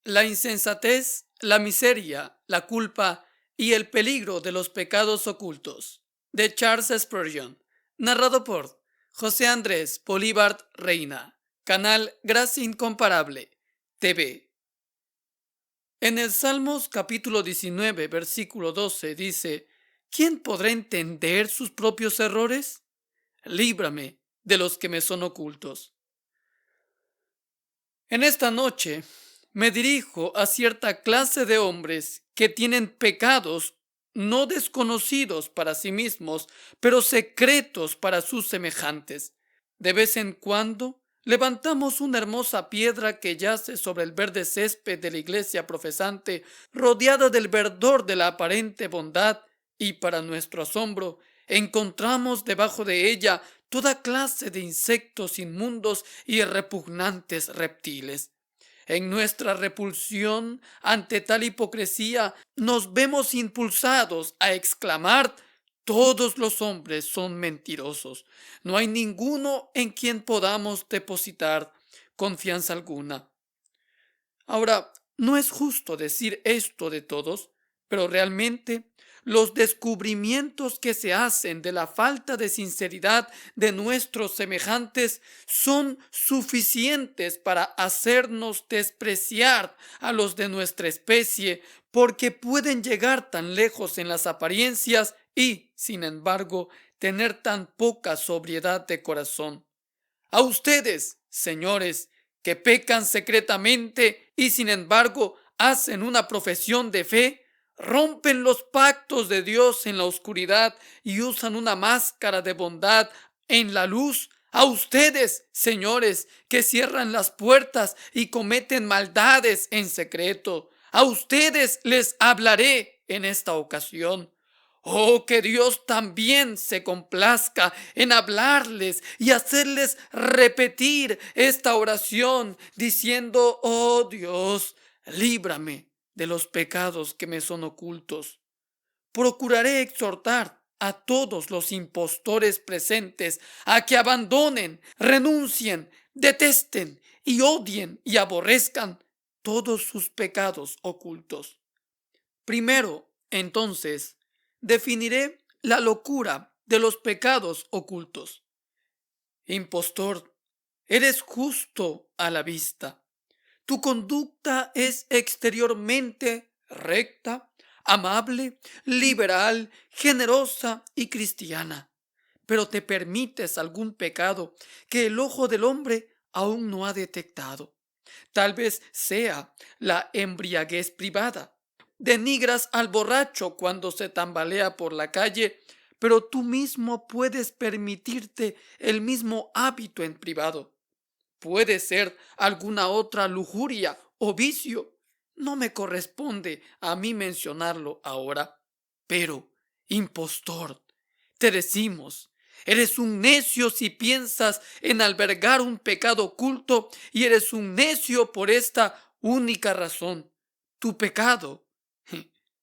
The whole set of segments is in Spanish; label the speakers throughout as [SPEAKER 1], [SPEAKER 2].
[SPEAKER 1] La insensatez, la miseria, la culpa y el peligro de los pecados ocultos, de Charles Spurgeon, narrado por José Andrés Bolívar Reina, canal Gracia Incomparable, TV. En el Salmos capítulo 19, versículo 12 dice: ¿Quién podrá entender sus propios errores? Líbrame de los que me son ocultos. En esta noche me dirijo a cierta clase de hombres que tienen pecados no desconocidos para sí mismos, pero secretos para sus semejantes. De vez en cuando levantamos una hermosa piedra que yace sobre el verde césped de la iglesia profesante, rodeada del verdor de la aparente bondad, y para nuestro asombro encontramos debajo de ella toda clase de insectos inmundos y repugnantes reptiles. En nuestra repulsión ante tal hipocresía nos vemos impulsados a exclamar: todos los hombres son mentirosos. No hay ninguno en quien podamos depositar confianza alguna. Ahora, no es justo decir esto de todos, pero realmente los descubrimientos que se hacen de la falta de sinceridad de nuestros semejantes son suficientes para hacernos despreciar a los de nuestra especie, porque pueden llegar tan lejos en las apariencias y, sin embargo, tener tan poca sobriedad de corazón. A ustedes, señores, que pecan secretamente y sin embargo hacen una profesión de fe, rompen los pactos de Dios en la oscuridad y usan una máscara de bondad en la luz. A ustedes, señores, que cierran las puertas y cometen maldades en secreto, a ustedes les hablaré en esta ocasión. Oh, que Dios también se complazca en hablarles y hacerles repetir esta oración diciendo: oh Dios, líbrame de los pecados que me son ocultos. Procuraré exhortar a todos los impostores presentes a que abandonen, renuncien, detesten y odien y aborrezcan todos sus pecados ocultos. Primero, entonces, definiré la locura de los pecados ocultos. Impostor, eres justo a la vista. Tu conducta es exteriormente recta, amable, liberal, generosa y cristiana, pero te permites algún pecado que el ojo del hombre aún no ha detectado. Tal vez sea la embriaguez privada. Denigras al borracho cuando se tambalea por la calle, pero tú mismo puedes permitirte el mismo hábito en privado. Puede ser alguna otra lujuria o vicio. No me corresponde a mí mencionarlo ahora. Pero, impostor, te decimos: eres un necio si piensas en albergar un pecado oculto, y eres un necio por esta única razón. Tu pecado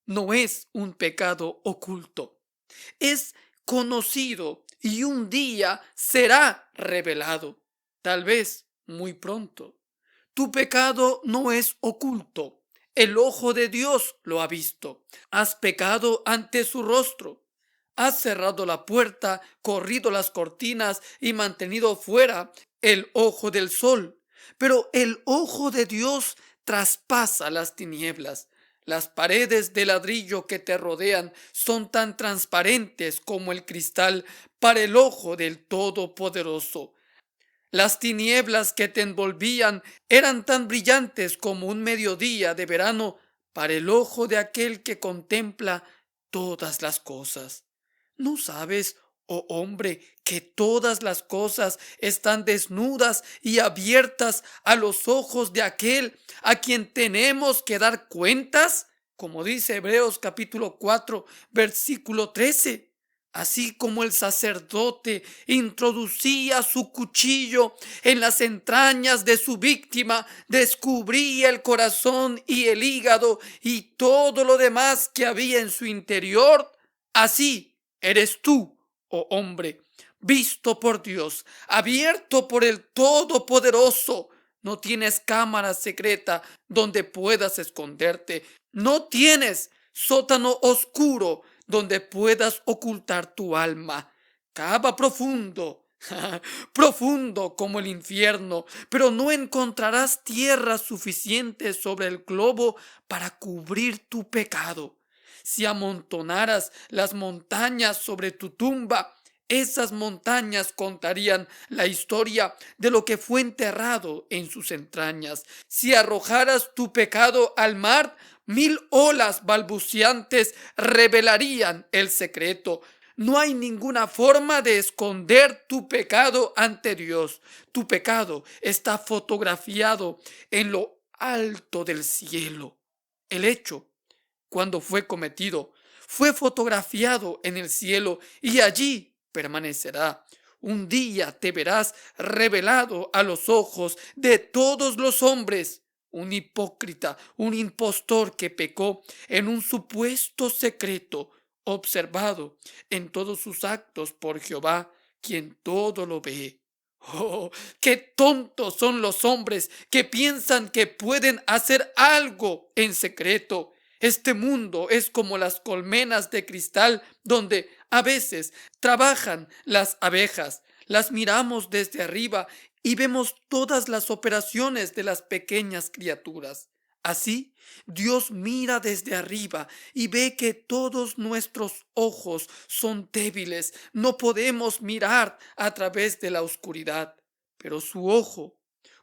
[SPEAKER 1] no es un pecado oculto. Es conocido y un día será revelado. Tal vez muy pronto. Tu pecado no es oculto. El ojo de Dios lo ha visto. Has pecado ante su rostro. Has cerrado la puerta, corrido las cortinas y mantenido fuera el ojo del sol. Pero el ojo de Dios traspasa las tinieblas. Las paredes de ladrillo que te rodean son tan transparentes como el cristal para el ojo del Todopoderoso. Las tinieblas que te envolvían eran tan brillantes como un mediodía de verano para el ojo de aquel que contempla todas las cosas. ¿No sabes, oh hombre, que todas las cosas están desnudas y abiertas a los ojos de aquel a quien tenemos que dar cuentas? Como dice Hebreos capítulo 4, versículo 13. Así como el sacerdote introducía su cuchillo en las entrañas de su víctima, descubría el corazón y el hígado y todo lo demás que había en su interior, así eres tú, oh hombre, visto por Dios, abierto por el Todopoderoso. No tienes cámara secreta donde puedas esconderte. No tienes sótano oscuro donde puedas ocultar tu alma. Cava profundo, profundo como el infierno, pero no encontrarás tierra suficiente sobre el globo para cubrir tu pecado. Si amontonaras las montañas sobre tu tumba, esas montañas contarían la historia de lo que fue enterrado en sus entrañas. Si arrojaras tu pecado al mar, 1000 olas balbuceantes revelarían el secreto. No hay ninguna forma de esconder tu pecado ante Dios. Tu pecado está fotografiado en lo alto del cielo. El hecho, cuando fue cometido, fue fotografiado en el cielo y allí permanecerá. Un día te verás revelado a los ojos de todos los hombres. Un hipócrita, un impostor que pecó en un supuesto secreto, observado en todos sus actos por Jehová, quien todo lo ve. Oh, qué tontos son los hombres que piensan que pueden hacer algo en secreto. Este mundo es como las colmenas de cristal donde a veces trabajan las abejas. Las miramos desde arriba y vemos todas las operaciones de las pequeñas criaturas. Así, Dios mira desde arriba y ve que todos nuestros ojos son débiles. No podemos mirar a través de la oscuridad, pero su ojo,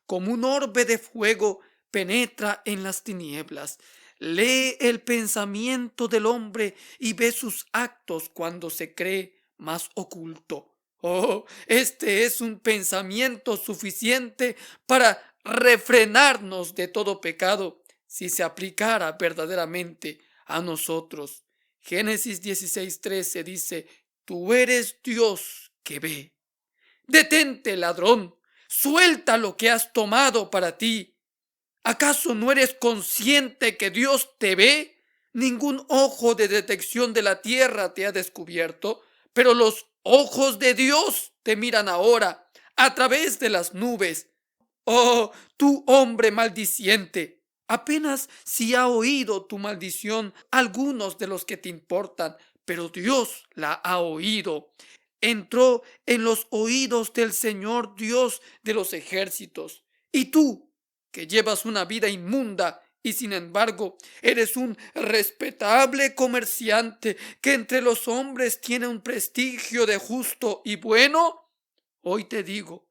[SPEAKER 1] como un orbe de fuego, penetra en las tinieblas. Lee el pensamiento del hombre y ve sus actos cuando se cree más oculto. Oh, este es un pensamiento suficiente para refrenarnos de todo pecado si se aplicara verdaderamente a nosotros. Génesis 16:13 dice: Tú eres Dios que ve. Detente, ladrón, suelta lo que has tomado para ti. ¿Acaso no eres consciente que Dios te ve? Ningún ojo de detección de la tierra te ha descubierto, pero los ojos de Dios te miran ahora a través de las nubes. Oh, tú hombre maldiciente, apenas si ha oído tu maldición algunos de los que te importan, pero Dios la ha oído. Entró en los oídos del Señor Dios de los ejércitos. Y tú, que llevas una vida inmunda y sin embargo eres un respetable comerciante que entre los hombres tiene un prestigio de justo y bueno, hoy te digo,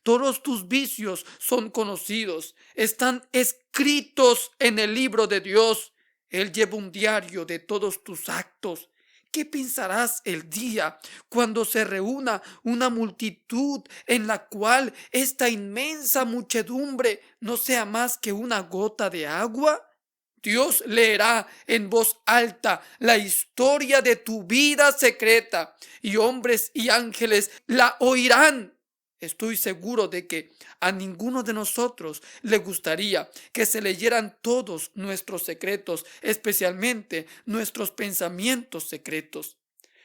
[SPEAKER 1] todos tus vicios son conocidos, están escritos en el libro de Dios. Él lleva un diario de todos tus actos. ¿Qué pensarás el día cuando se reúna una multitud en la cual esta inmensa muchedumbre no sea más que una gota de agua? Dios leerá en voz alta la historia de tu vida secreta y hombres y ángeles la oirán. Estoy seguro de que a ninguno de nosotros le gustaría que se leyeran todos nuestros secretos, especialmente nuestros pensamientos secretos.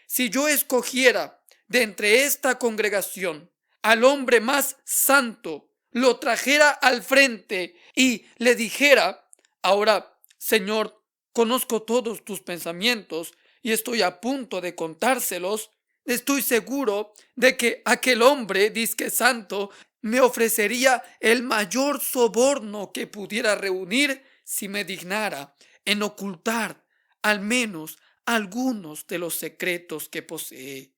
[SPEAKER 1] Si yo escogiera de entre esta congregación al hombre más santo, lo trajera al frente y le dijera: ahora, Señor, conozco todos tus pensamientos y estoy a punto de contárselos, estoy seguro de que aquel hombre disque santo me ofrecería el mayor soborno que pudiera reunir si me dignara en ocultar al menos algunos de los secretos que posee.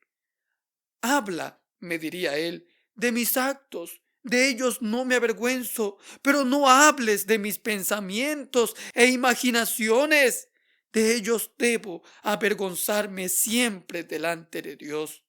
[SPEAKER 1] Habla, me diría él, de mis actos, de ellos no me avergüenzo, pero no hables de mis pensamientos e imaginaciones. De ellos debo avergonzarme siempre delante de Dios.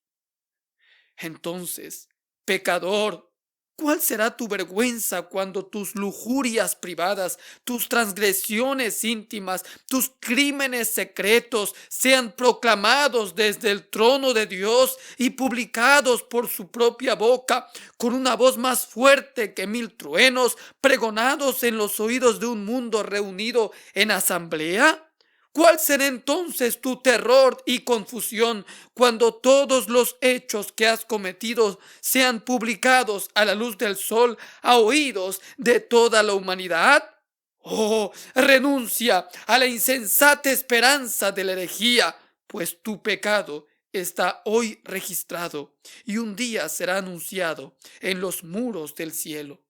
[SPEAKER 1] Entonces, pecador, ¿cuál será tu vergüenza cuando tus lujurias privadas, tus transgresiones íntimas, tus crímenes secretos sean proclamados desde el trono de Dios y publicados por su propia boca con una voz más fuerte que 1000 truenos pregonados en los oídos de un mundo reunido en asamblea? ¿Cuál será entonces tu terror y confusión cuando todos los hechos que has cometido sean publicados a la luz del sol, a oídos de toda la humanidad? Oh, renuncia a la insensata esperanza de la herejía, pues tu pecado está hoy registrado y un día será anunciado en los muros del cielo.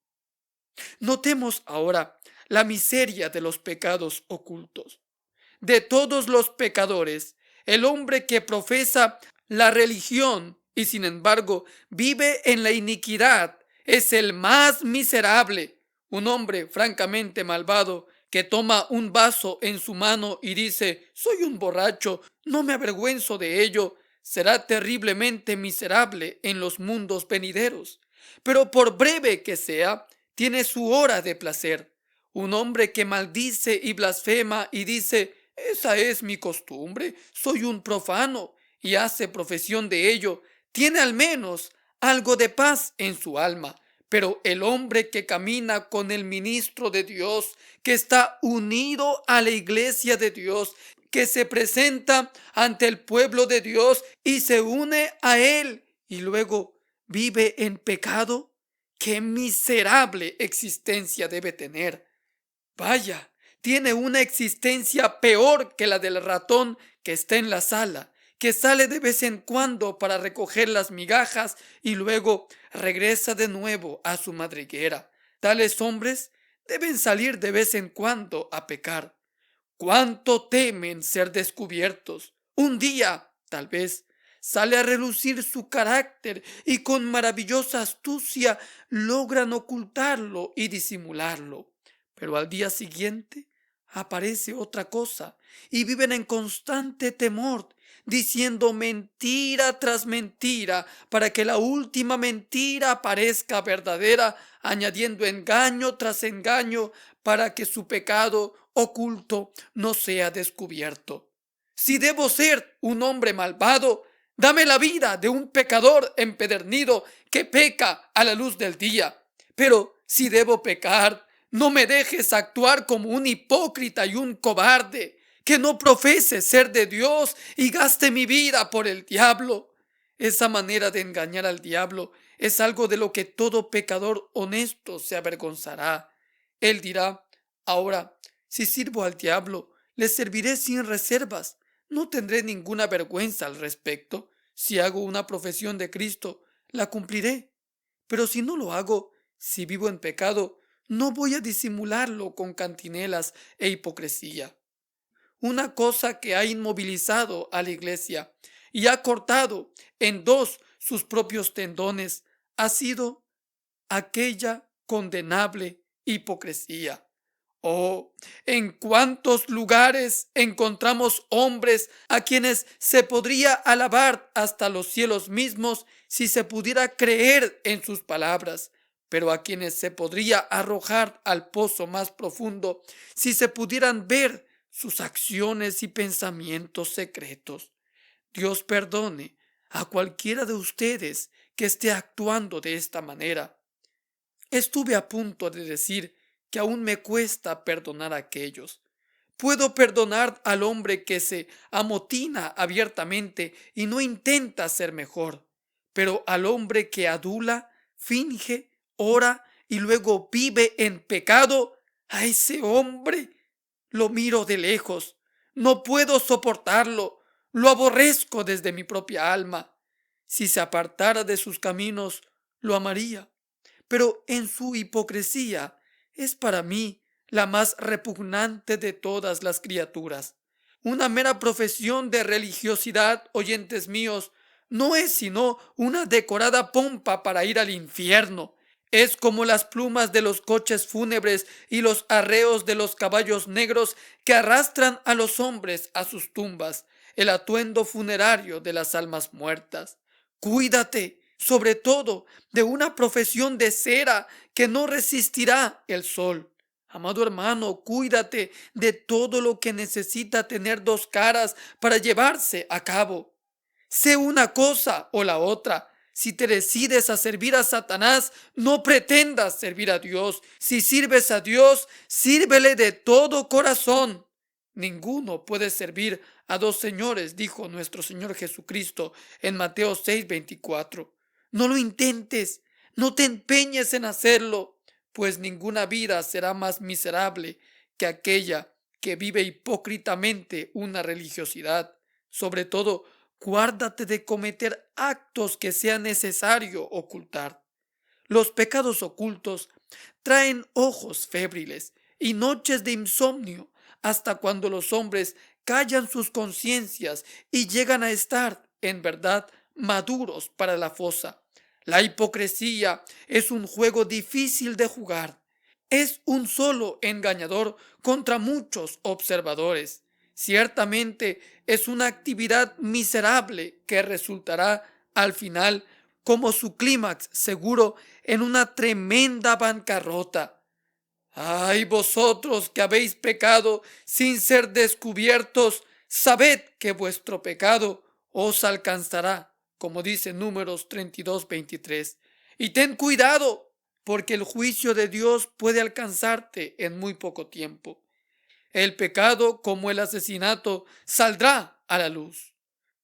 [SPEAKER 1] Notemos ahora la miseria de los pecados ocultos. De todos los pecadores, el hombre que profesa la religión y sin embargo vive en la iniquidad es el más miserable. Un hombre francamente malvado que toma un vaso en su mano y dice: soy un borracho, no me avergüenzo de ello, será terriblemente miserable en los mundos venideros. Pero por breve que sea, tiene su hora de placer. Un hombre que maldice y blasfema y dice: esa es mi costumbre, soy un profano, y hace profesión de ello, tiene al menos algo de paz en su alma. Pero el hombre que camina con el ministro de Dios, que está unido a la iglesia de Dios, que se presenta ante el pueblo de Dios y se une a él y luego vive en pecado, qué miserable existencia debe tener. Vaya, tiene una existencia peor que la del ratón que está en la sala, que sale de vez en cuando para recoger las migajas y luego regresa de nuevo a su madriguera. Tales hombres deben salir de vez en cuando a pecar. ¿Cuánto temen ser descubiertos? Un día, tal vez, sale a relucir su carácter y con maravillosa astucia logran ocultarlo y disimularlo. Pero al día siguiente aparece otra cosa y viven en constante temor, diciendo mentira tras mentira para que la última mentira parezca verdadera, añadiendo engaño tras engaño para que su pecado oculto no sea descubierto. Si debo ser un hombre malvado, dame la vida de un pecador empedernido que peca a la luz del día. Pero si debo pecar, no me dejes actuar como un hipócrita y un cobarde, que no profese ser de Dios y gaste mi vida por el diablo. Esa manera de engañar al diablo es algo de lo que todo pecador honesto se avergonzará. Él dirá: ahora, si sirvo al diablo, le serviré sin reservas. No tendré ninguna vergüenza al respecto. Si hago una profesión de Cristo, la cumpliré. Pero si no lo hago, si vivo en pecado, no voy a disimularlo con cantinelas e hipocresía. Una cosa que ha inmovilizado a la iglesia y ha cortado en dos sus propios tendones ha sido aquella condenable hipocresía. Oh, en cuántos lugares encontramos hombres a quienes se podría alabar hasta los cielos mismos si se pudiera creer en sus palabras, pero a quienes se podría arrojar al pozo más profundo si se pudieran ver sus acciones y pensamientos secretos. Dios perdone a cualquiera de ustedes que esté actuando de esta manera. Estuve a punto de decir que aún me cuesta perdonar a aquellos. Puedo perdonar al hombre que se amotina abiertamente y no intenta ser mejor, pero al hombre que adula, finge, ora y luego vive en pecado, a ese hombre lo miro de lejos, no puedo soportarlo, lo aborrezco desde mi propia alma. Si se apartara de sus caminos, lo amaría, pero en su hipocresía es para mí la más repugnante de todas las criaturas. Una mera profesión de religiosidad, oyentes míos, no es sino una decorada pompa para ir al infierno. Es como las plumas de los coches fúnebres y los arreos de los caballos negros que arrastran a los hombres a sus tumbas, el atuendo funerario de las almas muertas. Cuídate, sobre todo, de una profesión de cera que no resistirá el sol. Amado hermano, cuídate de todo lo que necesita tener dos caras para llevarse a cabo. Sé una cosa o la otra. Si te decides a servir a Satanás, no pretendas servir a Dios. Si sirves a Dios, sírvele de todo corazón. Ninguno puede servir a dos señores, dijo nuestro Señor Jesucristo en Mateo 6:24. No lo intentes, no te empeñes en hacerlo, pues ninguna vida será más miserable que aquella que vive hipócritamente una religiosidad. Sobre todo, guárdate de cometer actos que sea necesario ocultar. Los pecados ocultos traen ojos febriles y noches de insomnio hasta cuando los hombres callan sus conciencias y llegan a estar, en verdad, maduros para la fosa. La hipocresía es un juego difícil de jugar. Es un solo engañador contra muchos observadores. Ciertamente es una actividad miserable que resultará al final como su clímax seguro en una tremenda bancarrota. ¡Ay, vosotros que habéis pecado sin ser descubiertos! Sabed que vuestro pecado os alcanzará, como dice Números 32:23. Y ten cuidado, porque el juicio de Dios puede alcanzarte en muy poco tiempo. El pecado, como el asesinato, saldrá a la luz.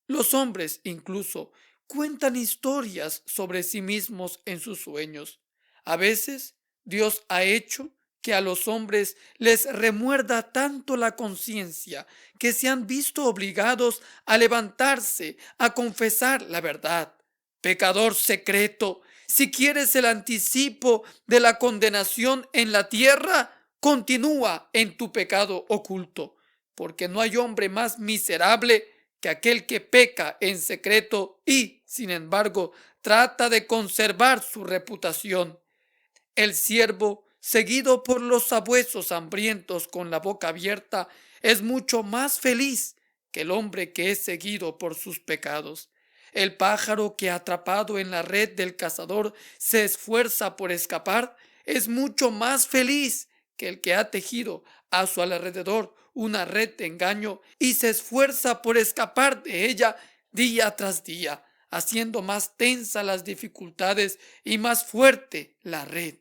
[SPEAKER 1] Los hombres, incluso, cuentan historias sobre sí mismos en sus sueños. A veces, Dios ha hecho que a los hombres les remuerda tanto la conciencia que se han visto obligados a levantarse, a confesar la verdad. Pecador secreto, si quieres el anticipo de la condenación en la tierra, continúa en tu pecado oculto, porque no hay hombre más miserable que aquel que peca en secreto y, sin embargo, trata de conservar su reputación. El ciervo, seguido por los sabuesos hambrientos con la boca abierta, es mucho más feliz que el hombre que es seguido por sus pecados. El pájaro que, atrapado en la red del cazador, se esfuerza por escapar, es mucho más feliz que el que ha tejido a su alrededor una red de engaño y se esfuerza por escapar de ella día tras día, haciendo más tensa las dificultades y más fuerte la red.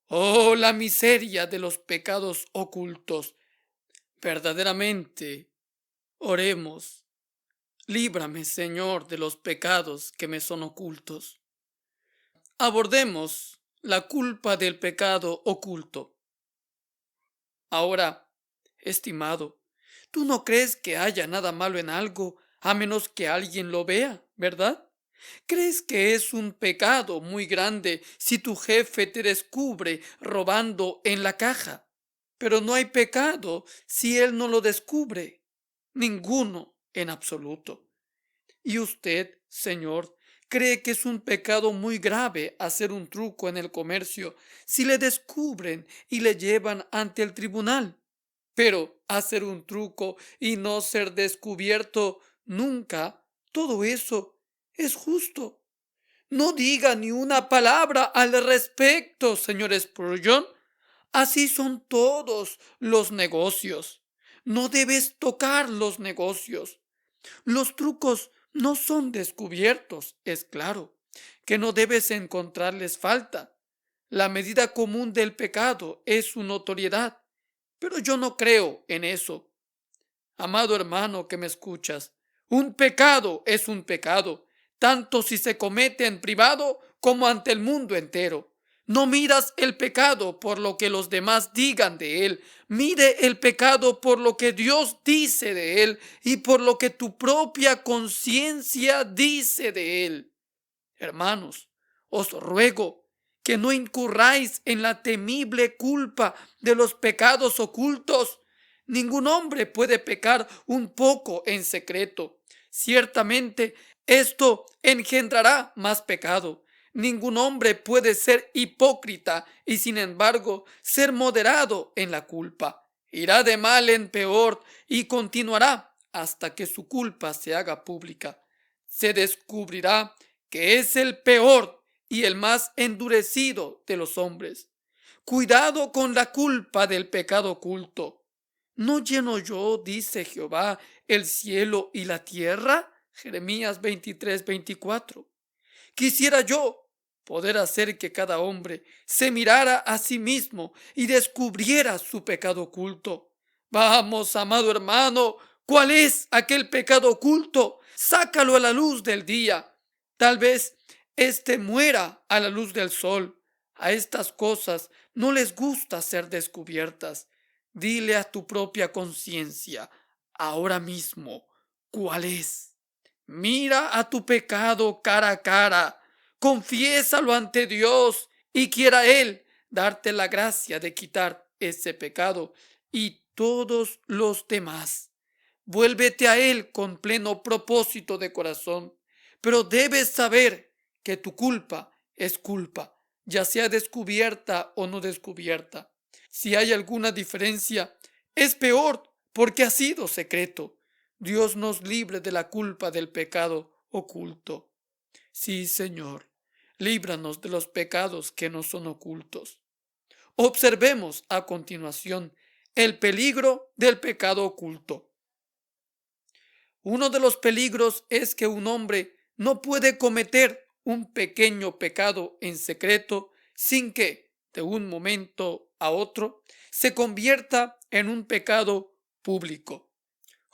[SPEAKER 1] Oh, la miseria de los pecados ocultos. Verdaderamente, oremos. Líbrame, Señor, de los pecados que me son ocultos. Abordemos la culpa del pecado oculto. Ahora, estimado, tú no crees que haya nada malo en algo a menos que alguien lo vea, ¿verdad? ¿Crees que es un pecado muy grande si tu jefe te descubre robando en la caja? Pero no hay pecado si él no lo descubre. Ninguno en absoluto. ¿Y usted, señor, cree que es un pecado muy grave hacer un truco en el comercio si le descubren y le llevan ante el tribunal? Pero hacer un truco y no ser descubierto nunca, todo eso es justo. No diga ni una palabra al respecto, señor Spurgeon. Así son todos los negocios. No debes tocar los negocios. Los trucos no son descubiertos, es claro, que no debes encontrarles falta. La medida común del pecado es su notoriedad, pero yo no creo en eso. Amado hermano que me escuchas, un pecado es un pecado, tanto si se comete en privado como ante el mundo entero. No miras el pecado por lo que los demás digan de él. Mire el pecado por lo que Dios dice de él y por lo que tu propia conciencia dice de él. Hermanos, os ruego que no incurráis en la temible culpa de los pecados ocultos. Ningún hombre puede pecar un poco en secreto. Ciertamente, esto engendrará más pecado. Ningún hombre puede ser hipócrita y sin embargo ser moderado en la culpa. Irá de mal en peor y continuará hasta que su culpa se haga pública. Se descubrirá que es el peor y el más endurecido de los hombres. Cuidado con la culpa del pecado oculto. ¿No lleno yo, dice Jehová, el cielo y la tierra? Jeremías 23:24. Quisiera yo poder hacer que cada hombre se mirara a sí mismo y descubriera su pecado oculto. Vamos, amado hermano, ¿cuál es aquel pecado oculto? Sácalo a la luz del día. Tal vez éste muera a la luz del sol. A estas cosas no les gusta ser descubiertas. Dile a tu propia conciencia, ahora mismo, ¿cuál es? Mira a tu pecado cara a cara, confiésalo ante Dios y quiera Él darte la gracia de quitar ese pecado y todos los demás. Vuélvete a Él con pleno propósito de corazón, pero debes saber que tu culpa es culpa, ya sea descubierta o no descubierta. Si hay alguna diferencia, es peor porque ha sido secreto. Dios nos libre de la culpa del pecado oculto. Sí, Señor, líbranos de los pecados que no son ocultos. Observemos a continuación el peligro del pecado oculto. Uno de los peligros es que un hombre no puede cometer un pequeño pecado en secreto sin que, de un momento a otro, se convierta en un pecado público.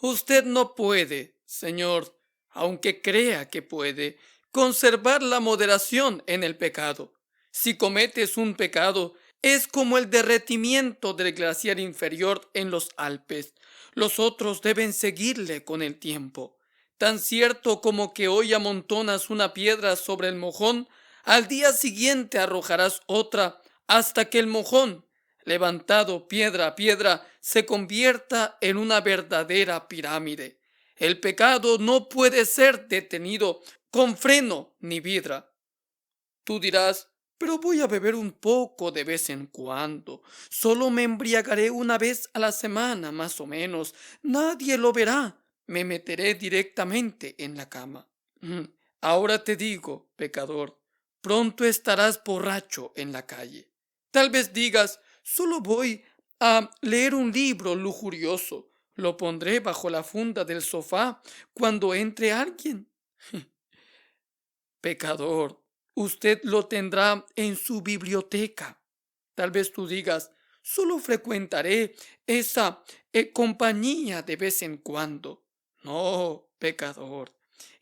[SPEAKER 1] Usted no puede, Señor, aunque crea que puede, conservar la moderación en el pecado. Si cometes un pecado, es como el derretimiento del glaciar inferior en los Alpes. Los otros deben seguirle con el tiempo. Tan cierto como que hoy amontonas una piedra sobre el mojón, al día siguiente arrojarás otra hasta que el mojón, levantado piedra a piedra, se convierta en una verdadera pirámide. El pecado no puede ser detenido con freno ni vidra. Tú dirás, pero voy a beber un poco de vez en cuando. Solo me embriagaré una vez a la semana, más o menos. Nadie lo verá. Me meteré directamente en la cama. Ahora te digo, pecador, pronto estarás borracho en la calle. Tal vez digas, solo voy a leer un libro lujurioso. Lo pondré bajo la funda del sofá cuando entre alguien. Pecador, usted lo tendrá en su biblioteca. Tal vez tú digas, solo frecuentaré esa compañía de vez en cuando. No, pecador,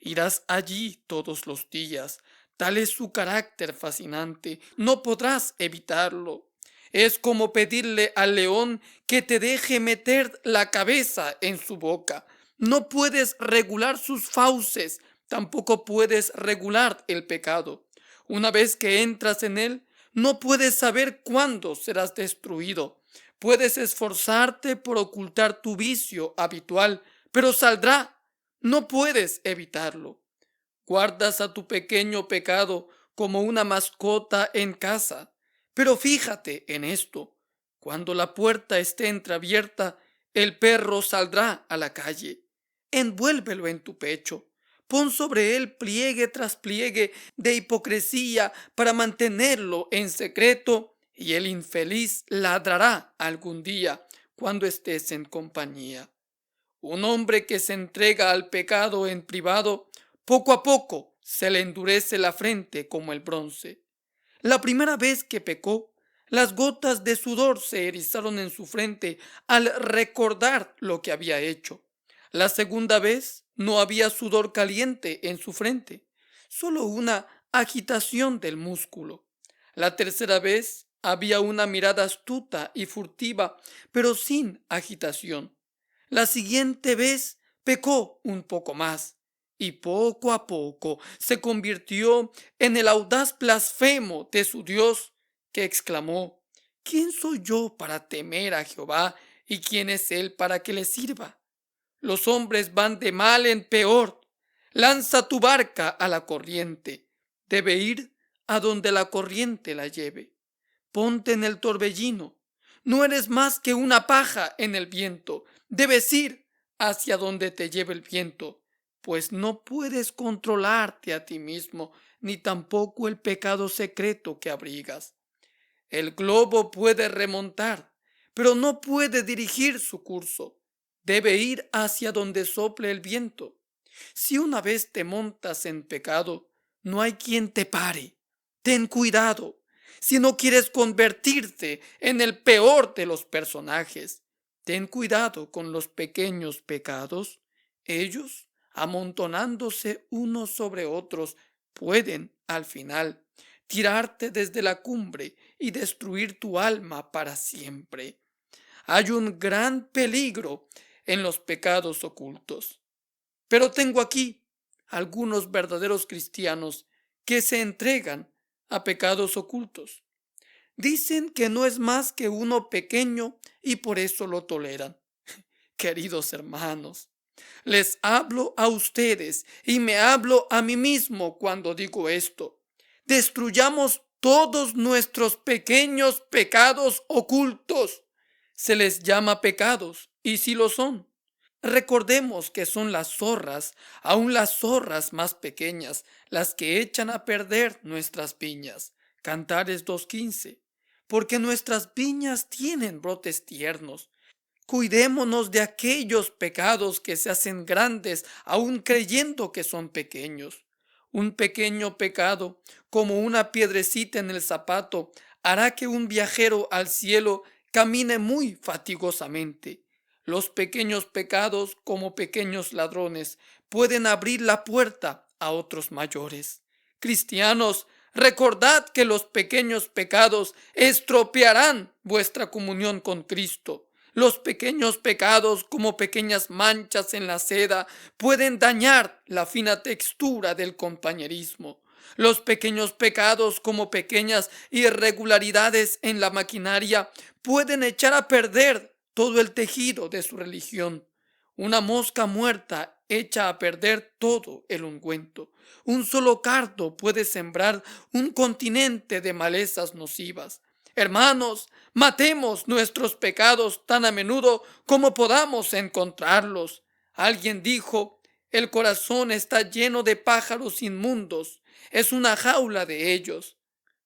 [SPEAKER 1] irás allí todos los días. Tal es su carácter fascinante, no podrás evitarlo. Es como pedirle al león que te deje meter la cabeza en su boca. No puedes regular sus fauces, tampoco puedes regular el pecado. Una vez que entras en él, no puedes saber cuándo serás destruido. Puedes esforzarte por ocultar tu vicio habitual, pero saldrá. No puedes evitarlo. Guardas a tu pequeño pecado como una mascota en casa. Pero fíjate en esto. Cuando la puerta esté entreabierta, el perro saldrá a la calle. Envuélvelo en tu pecho. Pon sobre él pliegue tras pliegue de hipocresía para mantenerlo en secreto y el infeliz ladrará algún día cuando estés en compañía. Un hombre que se entrega al pecado en privado, poco a poco se le endurece la frente como el bronce. La primera vez que pecó, las gotas de sudor se erizaron en su frente al recordar lo que había hecho. La segunda vez no había sudor caliente en su frente, solo una agitación del músculo. La tercera vez había una mirada astuta y furtiva, pero sin agitación. La siguiente vez pecó un poco más y poco a poco se convirtió en el audaz blasfemo de su Dios, que exclamó: ¿Quién soy yo para temer a Jehová y quién es él para que le sirva? Los hombres van de mal en peor. Lanza tu barca a la corriente. Debe ir a donde la corriente la lleve. Ponte en el torbellino. No eres más que una paja en el viento. Debes ir hacia donde te lleve el viento, pues no puedes controlarte a ti mismo, ni tampoco el pecado secreto que abrigas. El globo puede remontar, pero no puede dirigir su curso. Debe ir hacia donde sople el viento. Si una vez te montas en pecado, no hay quien te pare. Ten cuidado si no quieres convertirte en el peor de los personajes. Ten cuidado con los pequeños pecados. Ellos, amontonándose unos sobre otros, pueden, al final, tirarte desde la cumbre y destruir tu alma para siempre. Hay un gran peligro en los pecados ocultos. Pero tengo aquí algunos verdaderos cristianos que se entregan a pecados ocultos. Dicen que no es más que uno pequeño y por eso lo toleran. Queridos hermanos, les hablo a ustedes y me hablo a mí mismo cuando digo esto. Destruyamos todos nuestros pequeños pecados ocultos. Se les llama pecados y sí lo son. Recordemos que son las zorras, aun las zorras más pequeñas, las que echan a perder nuestras viñas. Cantares 2:15. Porque nuestras viñas tienen brotes tiernos. Cuidémonos de aquellos pecados que se hacen grandes, aun creyendo que son pequeños. Un pequeño pecado, como una piedrecita en el zapato, hará que un viajero al cielo camine muy fatigosamente. Los pequeños pecados, como pequeños ladrones, pueden abrir la puerta a otros mayores. Cristianos, recordad que los pequeños pecados estropearán vuestra comunión con Cristo. Los pequeños pecados, como pequeñas manchas en la seda, pueden dañar la fina textura del compañerismo. Los pequeños pecados, como pequeñas irregularidades en la maquinaria, pueden echar a perder todo el tejido de su religión. Una mosca muerta echa a perder todo el ungüento. Un solo cardo puede sembrar un continente de malezas nocivas. Hermanos, matemos nuestros pecados tan a menudo como podamos encontrarlos. Alguien dijo, el corazón está lleno de pájaros inmundos, es una jaula de ellos.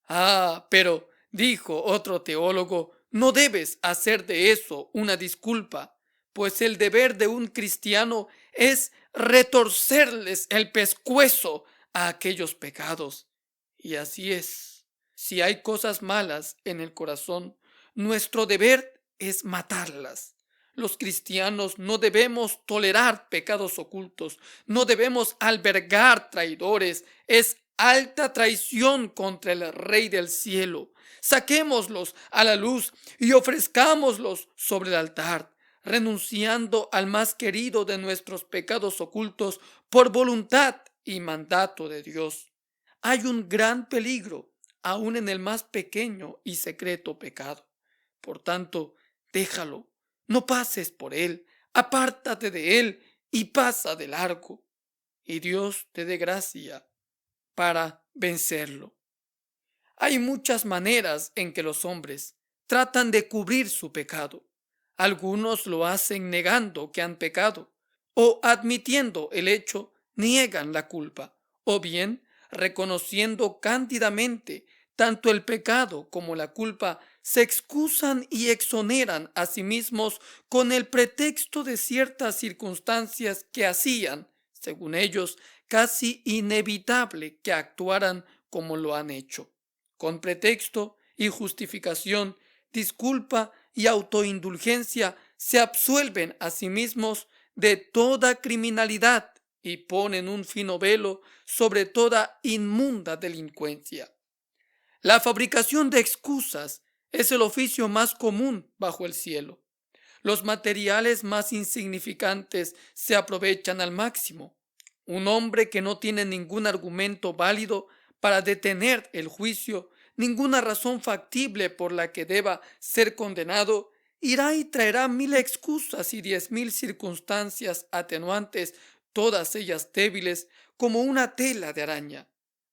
[SPEAKER 1] Ah, pero, dijo otro teólogo, no debes hacer de eso una disculpa, pues el deber de un cristiano es retorcerles el pescuezo a aquellos pecados. Y así es. Si hay cosas malas en el corazón, nuestro deber es matarlas. Los cristianos no debemos tolerar pecados ocultos, no debemos albergar traidores. Es alta traición contra el Rey del cielo. Saquémoslos a la luz y ofrezcámoslos sobre el altar, renunciando al más querido de nuestros pecados ocultos por voluntad y mandato de Dios. Hay un gran peligro aún en el más pequeño y secreto pecado. Por tanto, déjalo, no pases por él, apártate de él y pasa de largo, y Dios te dé gracia para vencerlo. Hay muchas maneras en que los hombres tratan de cubrir su pecado. Algunos lo hacen negando que han pecado, o admitiendo el hecho, niegan la culpa, o bien reconociendo cándidamente tanto el pecado como la culpa, se excusan y exoneran a sí mismos con el pretexto de ciertas circunstancias que hacían, según ellos, casi inevitable que actuaran como lo han hecho. Con pretexto y justificación, disculpa y autoindulgencia se absuelven a sí mismos de toda criminalidad y ponen un fino velo sobre toda inmunda delincuencia. La fabricación de excusas es el oficio más común bajo el cielo. Los materiales más insignificantes se aprovechan al máximo. Un hombre que no tiene ningún argumento válido para detener el juicio, ninguna razón factible por la que deba ser condenado, irá y traerá 1000 excusas y 10.000 circunstancias atenuantes, todas ellas débiles como una tela de araña.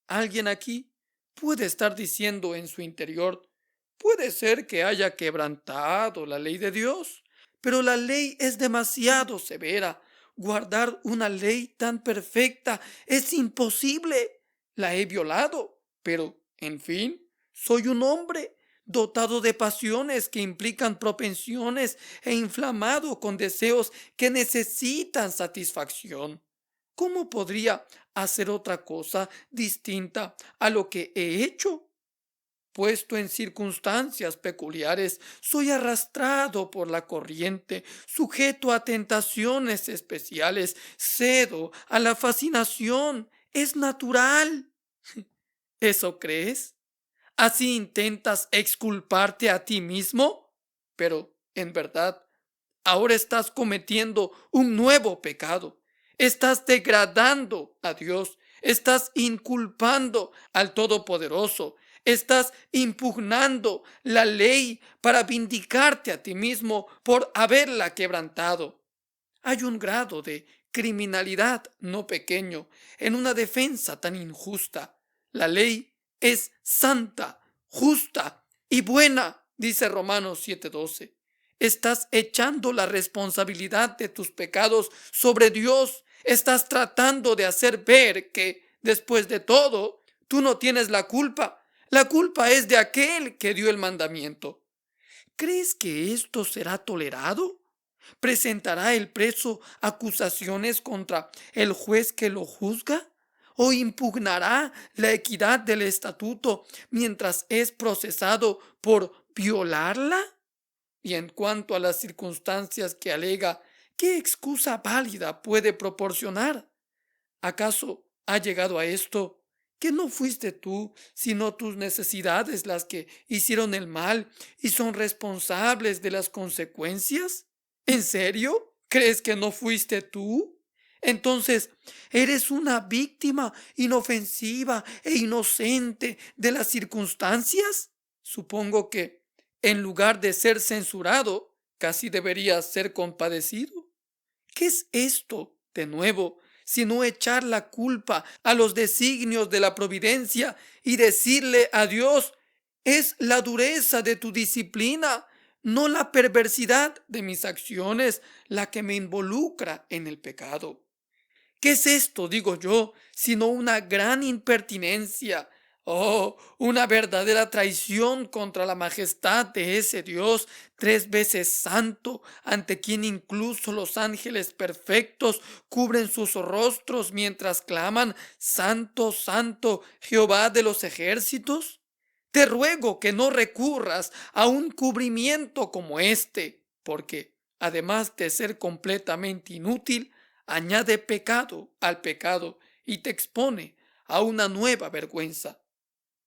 [SPEAKER 1] Alguien aquí puede estar diciendo en su interior, puede ser que haya quebrantado la ley de Dios, pero la ley es demasiado severa. Guardar una ley tan perfecta es imposible. La he violado, pero, en fin, soy un hombre dotado de pasiones que implican propensiones e inflamado con deseos que necesitan satisfacción. ¿Cómo podría hacer otra cosa distinta a lo que he hecho? puesto en circunstancias peculiares, soy arrastrado por la corriente, sujeto a tentaciones especiales, cedo a la fascinación. Es natural. ¿Eso crees? ¿Así intentas exculparte a ti mismo? Pero, en verdad, ahora estás cometiendo un nuevo pecado. Estás degradando a Dios. Estás inculpando al Todopoderoso. Estás impugnando la ley para vindicarte a ti mismo por haberla quebrantado. Hay un grado de criminalidad no pequeño en una defensa tan injusta. La ley es santa, justa y buena, dice Romanos 7:12. Estás echando la responsabilidad de tus pecados sobre Dios. Estás tratando de hacer ver que, después de todo, tú no tienes la culpa. La culpa es de aquel que dio el mandamiento. ¿Crees que esto será tolerado? ¿Presentará el preso acusaciones contra el juez que lo juzga? ¿O impugnará la equidad del estatuto mientras es procesado por violarla? Y en cuanto a las circunstancias que alega, ¿qué excusa válida puede proporcionar? ¿Acaso ha llegado a esto que no fuiste tú, sino tus necesidades las que hicieron el mal y son responsables de las consecuencias? ¿En serio? ¿Crees que no fuiste tú? Entonces, eres una víctima inofensiva e inocente de las circunstancias. Supongo que, en lugar de ser censurado, casi deberías ser compadecido. ¿Qué es esto, de nuevo, sino echar la culpa a los designios de la providencia y decirle a Dios: es la dureza de tu disciplina, no la perversidad de mis acciones, la que me involucra en el pecado? ¿Qué es esto, digo yo, sino una gran impertinencia? Oh, una verdadera traición contra la majestad de ese Dios 3 veces santo, ante quien incluso los ángeles perfectos cubren sus rostros mientras claman: Santo, Santo, Jehová de los ejércitos. Te ruego que no recurras a un cubrimiento como este, porque, además de ser completamente inútil, añade pecado al pecado y te expone a una nueva vergüenza.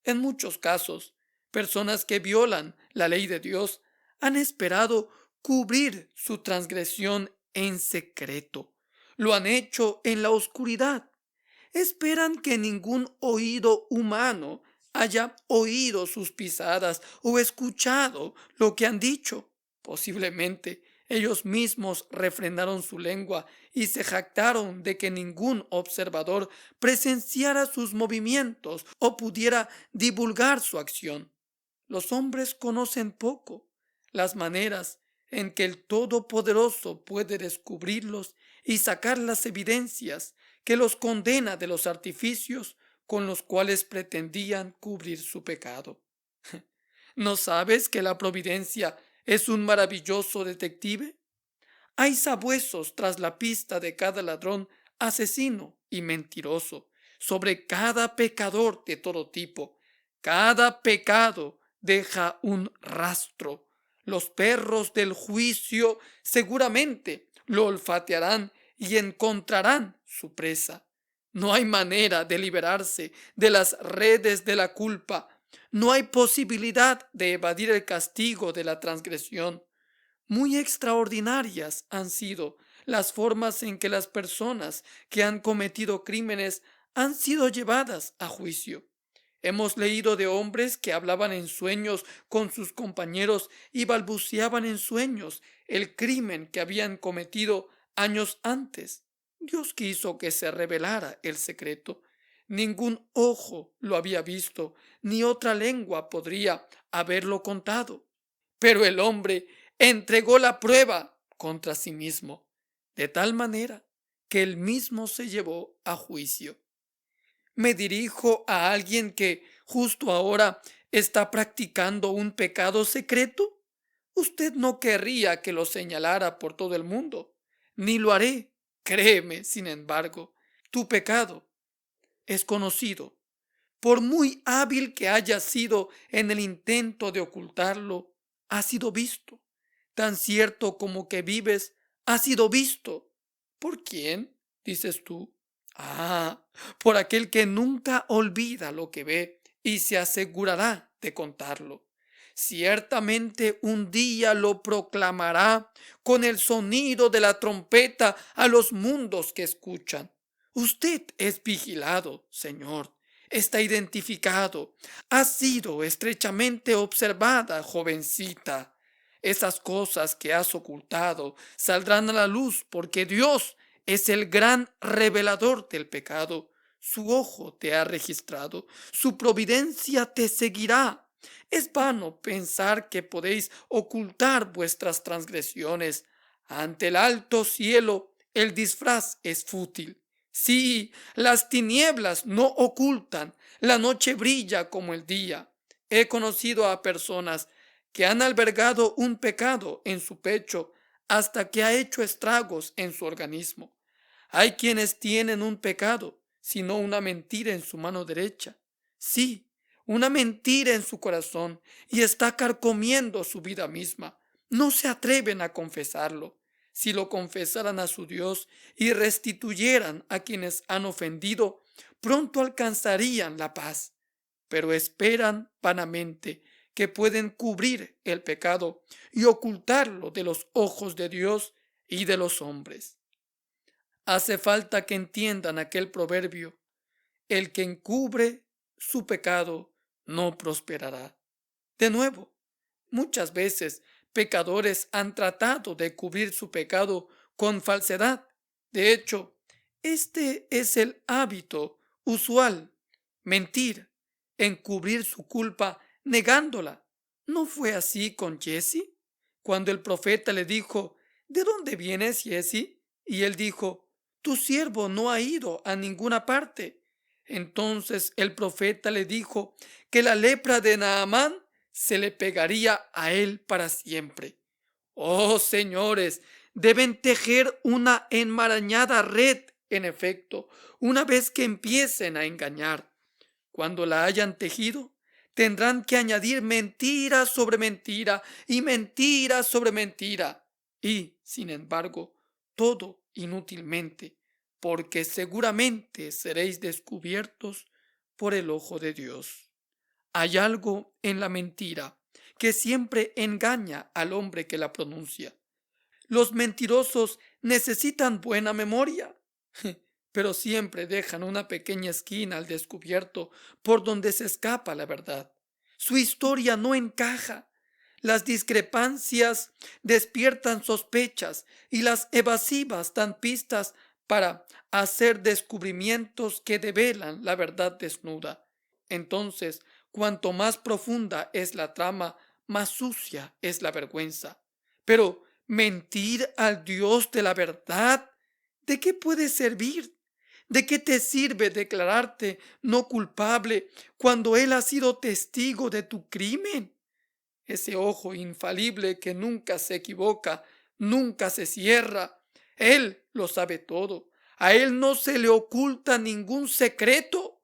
[SPEAKER 1] En muchos casos, personas que violan la ley de Dios han esperado cubrir su transgresión en secreto. Lo han hecho en la oscuridad. Esperan que ningún oído humano haya oído sus pisadas o escuchado lo que han dicho. Posiblemente ellos mismos refrenaron su lengua y se jactaron de que ningún observador presenciara sus movimientos o pudiera divulgar su acción. Los hombres conocen poco las maneras en que el Todopoderoso puede descubrirlos y sacar las evidencias que los condena de los artificios con los cuales pretendían cubrir su pecado. ¿No sabes que la providencia es un maravilloso detective? Hay sabuesos tras la pista de cada ladrón, asesino y mentiroso, sobre cada pecador de todo tipo. Cada pecado deja un rastro. Los perros del juicio seguramente lo olfatearán y encontrarán su presa. No hay manera de liberarse de las redes de la culpa. No hay posibilidad de evadir el castigo de la transgresión. Muy extraordinarias han sido las formas en que las personas que han cometido crímenes han sido llevadas a juicio. Hemos leído de hombres que hablaban en sueños con sus compañeros y balbuceaban en sueños el crimen que habían cometido años antes. Dios quiso que se revelara el secreto. Ningún ojo lo había visto, ni otra lengua podría haberlo contado. Pero el hombre entregó la prueba contra sí mismo, de tal manera que él mismo se llevó a juicio. Me dirijo a alguien que justo ahora está practicando un pecado secreto. Usted no querría que lo señalara por todo el mundo, ni lo haré. Créeme, sin embargo, tu pecado es conocido. Por muy hábil que haya sido en el intento de ocultarlo, ha sido visto. Tan cierto como que vives, ha sido visto. ¿Por quién? Dices tú. Ah, por aquel que nunca olvida lo que ve y se asegurará de contarlo. Ciertamente un día lo proclamará con el sonido de la trompeta a los mundos que escuchan. Usted es vigilado, Señor, está identificado, ha sido estrechamente observada, jovencita. Esas cosas que has ocultado saldrán a la luz porque Dios es el gran revelador del pecado. Su ojo te ha registrado, su providencia te seguirá. Es vano pensar que podéis ocultar vuestras transgresiones. Ante el alto cielo el disfraz es fútil. Sí, las tinieblas no ocultan, la noche brilla como el día. He conocido a personas que han albergado un pecado en su pecho hasta que ha hecho estragos en su organismo. Hay quienes tienen un pecado, sino una mentira en su mano derecha. Sí, una mentira en su corazón y está carcomiendo su vida misma. No se atreven a confesarlo. Si lo confesaran a su Dios y restituyeran a quienes han ofendido, pronto alcanzarían la paz. Pero esperan vanamente que pueden cubrir el pecado y ocultarlo de los ojos de Dios y de los hombres. Hace falta que entiendan aquel proverbio: el que encubre su pecado no prosperará. De nuevo, muchas veces pecadores han tratado de cubrir su pecado con falsedad. De hecho, este es el hábito usual: mentir, encubrir su culpa negándola. ¿No fue así con Jesse? Cuando el profeta le dijo: ¿de dónde vienes, Jesse? Y él dijo: tu siervo no ha ido a ninguna parte. Entonces el profeta le dijo que la lepra de Naamán se le pegaría a él para siempre. Oh, señores, deben tejer una enmarañada red, en efecto, una vez que empiecen a engañar. Cuando la hayan tejido, tendrán que añadir mentira sobre mentira y mentira sobre mentira. Y, sin embargo, todo inútilmente, porque seguramente seréis descubiertos por el ojo de Dios. Hay algo en la mentira que siempre engaña al hombre que la pronuncia. Los mentirosos necesitan buena memoria, pero siempre dejan una pequeña esquina al descubierto por donde se escapa la verdad. Su historia no encaja. Las discrepancias despiertan sospechas y las evasivas dan pistas para hacer descubrimientos que develan la verdad desnuda. Entonces, cuanto más profunda es la trama, más sucia es la vergüenza. Pero mentir al Dios de la verdad, ¿de qué puede servir? ¿De qué te sirve declararte no culpable cuando Él ha sido testigo de tu crimen? Ese ojo infalible que nunca se equivoca, nunca se cierra. Él lo sabe todo. A Él no se le oculta ningún secreto.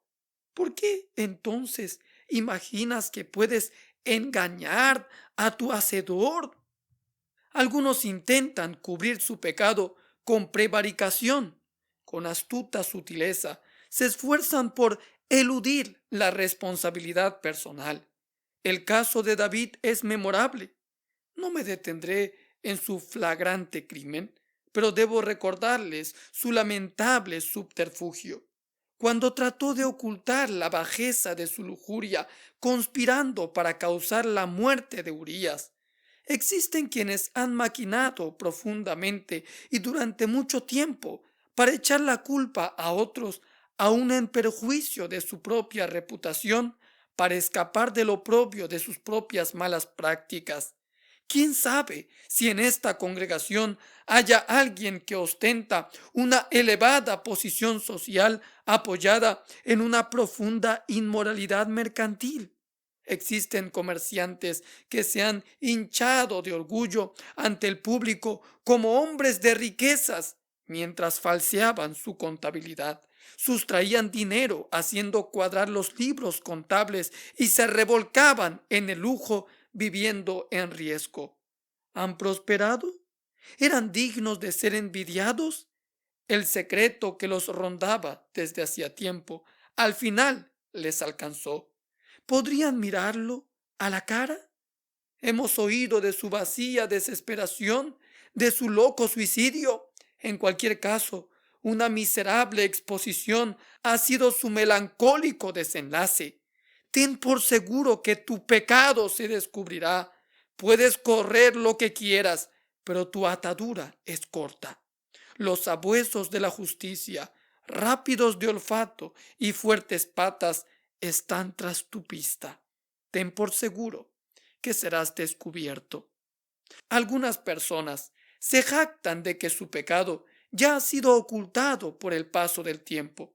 [SPEAKER 1] ¿Por qué entonces imaginas que puedes engañar a tu Hacedor? Algunos intentan cubrir su pecado con prevaricación, con astuta sutileza, se esfuerzan por eludir la responsabilidad personal. El caso de David es memorable. No me detendré en su flagrante crimen, pero debo recordarles su lamentable subterfugio. Cuando trató de ocultar la bajeza de su lujuria, conspirando para causar la muerte de Urías. Existen quienes han maquinado profundamente y durante mucho tiempo para echar la culpa a otros, aun en perjuicio de su propia reputación, para escapar del oprobio de sus propias malas prácticas. ¿Quién sabe si en esta congregación haya alguien que ostenta una elevada posición social apoyada en una profunda inmoralidad mercantil? Existen comerciantes que se han hinchado de orgullo ante el público como hombres de riquezas mientras falseaban su contabilidad. Sustraían dinero haciendo cuadrar los libros contables y se revolcaban en el lujo viviendo en riesgo. ¿Han prosperado? ¿Eran dignos de ser envidiados? El secreto que los rondaba desde hacía tiempo, al final les alcanzó. ¿Podrían mirarlo a la cara? Hemos oído de su vacía desesperación, de su loco suicidio. En cualquier caso, una miserable exposición ha sido su melancólico desenlace. Ten por seguro que tu pecado se descubrirá. Puedes correr lo que quieras, pero tu atadura es corta. Los sabuesos de la justicia, rápidos de olfato y fuertes patas, están tras tu pista. Ten por seguro que serás descubierto. Algunas personas se jactan de que su pecado ya ha sido ocultado por el paso del tiempo.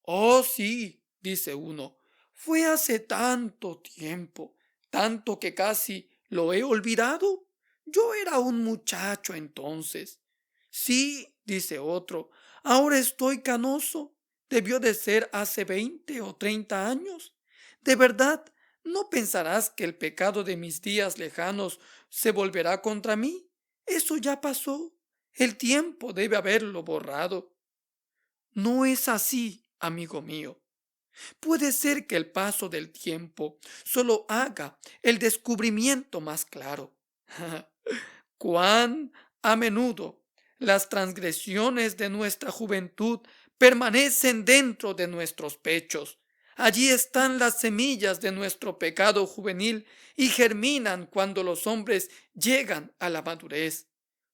[SPEAKER 1] Oh, sí, dice uno, fue hace tanto tiempo, tanto que casi lo he olvidado. Yo era un muchacho entonces. Sí, dice otro, ahora estoy canoso. Debió de ser hace 20 o 30 años. De verdad, ¿no pensarás que el pecado de mis días lejanos se volverá contra mí? Eso ya pasó. El tiempo debe haberlo borrado. No es así, amigo mío. Puede ser que el paso del tiempo solo haga el descubrimiento más claro. Cuán a menudo las transgresiones de nuestra juventud permanecen dentro de nuestros pechos. Allí están las semillas de nuestro pecado juvenil y germinan cuando los hombres llegan a la madurez.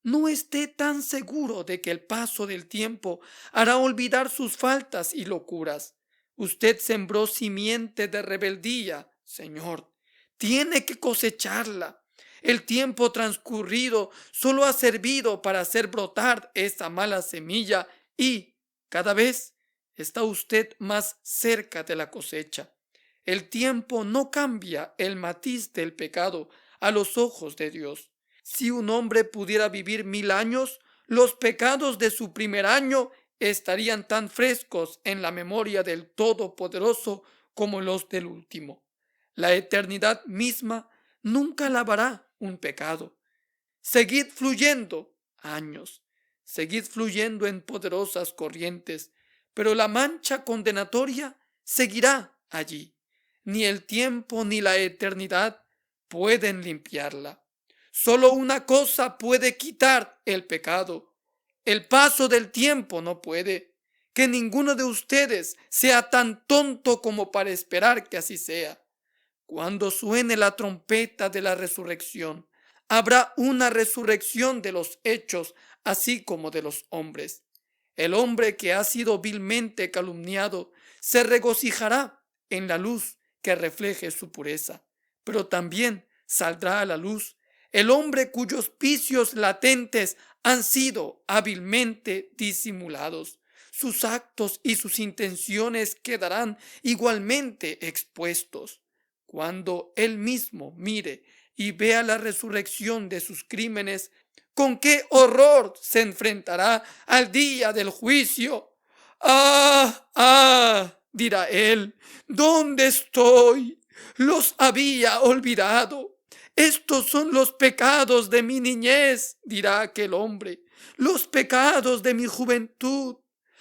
[SPEAKER 1] No esté tan seguro de que el paso del tiempo hará olvidar sus faltas y locuras. Usted sembró simiente de rebeldía, Señor. Tiene que cosecharla. El tiempo transcurrido solo ha servido para hacer brotar esa mala semilla y, cada vez, está usted más cerca de la cosecha. El tiempo no cambia el matiz del pecado a los ojos de Dios. Si un hombre pudiera vivir 1000 años, los pecados de su primer año estarían tan frescos en la memoria del Todopoderoso como los del último. La eternidad misma nunca lavará un pecado. Seguid fluyendo, años, seguid fluyendo en poderosas corrientes, pero la mancha condenatoria seguirá allí. Ni el tiempo ni la eternidad pueden limpiarla. Solo una cosa puede quitar el pecado. El paso del tiempo no puede. Que ninguno de ustedes sea tan tonto como para esperar que así sea. Cuando suene la trompeta de la resurrección, habrá una resurrección de los hechos, así como de los hombres. El hombre que ha sido vilmente calumniado se regocijará en la luz que refleje su pureza, pero también saldrá a la luz el hombre cuyos vicios latentes han sido hábilmente disimulados. Sus actos y sus intenciones quedarán igualmente expuestos. Cuando él mismo mire y vea la resurrección de sus crímenes, con qué horror se enfrentará al día del juicio. ¡Ah! ¡Ah! Dirá él, ¿dónde estoy? Los había olvidado. Estos son los pecados de mi niñez, dirá aquel hombre, los pecados de mi juventud,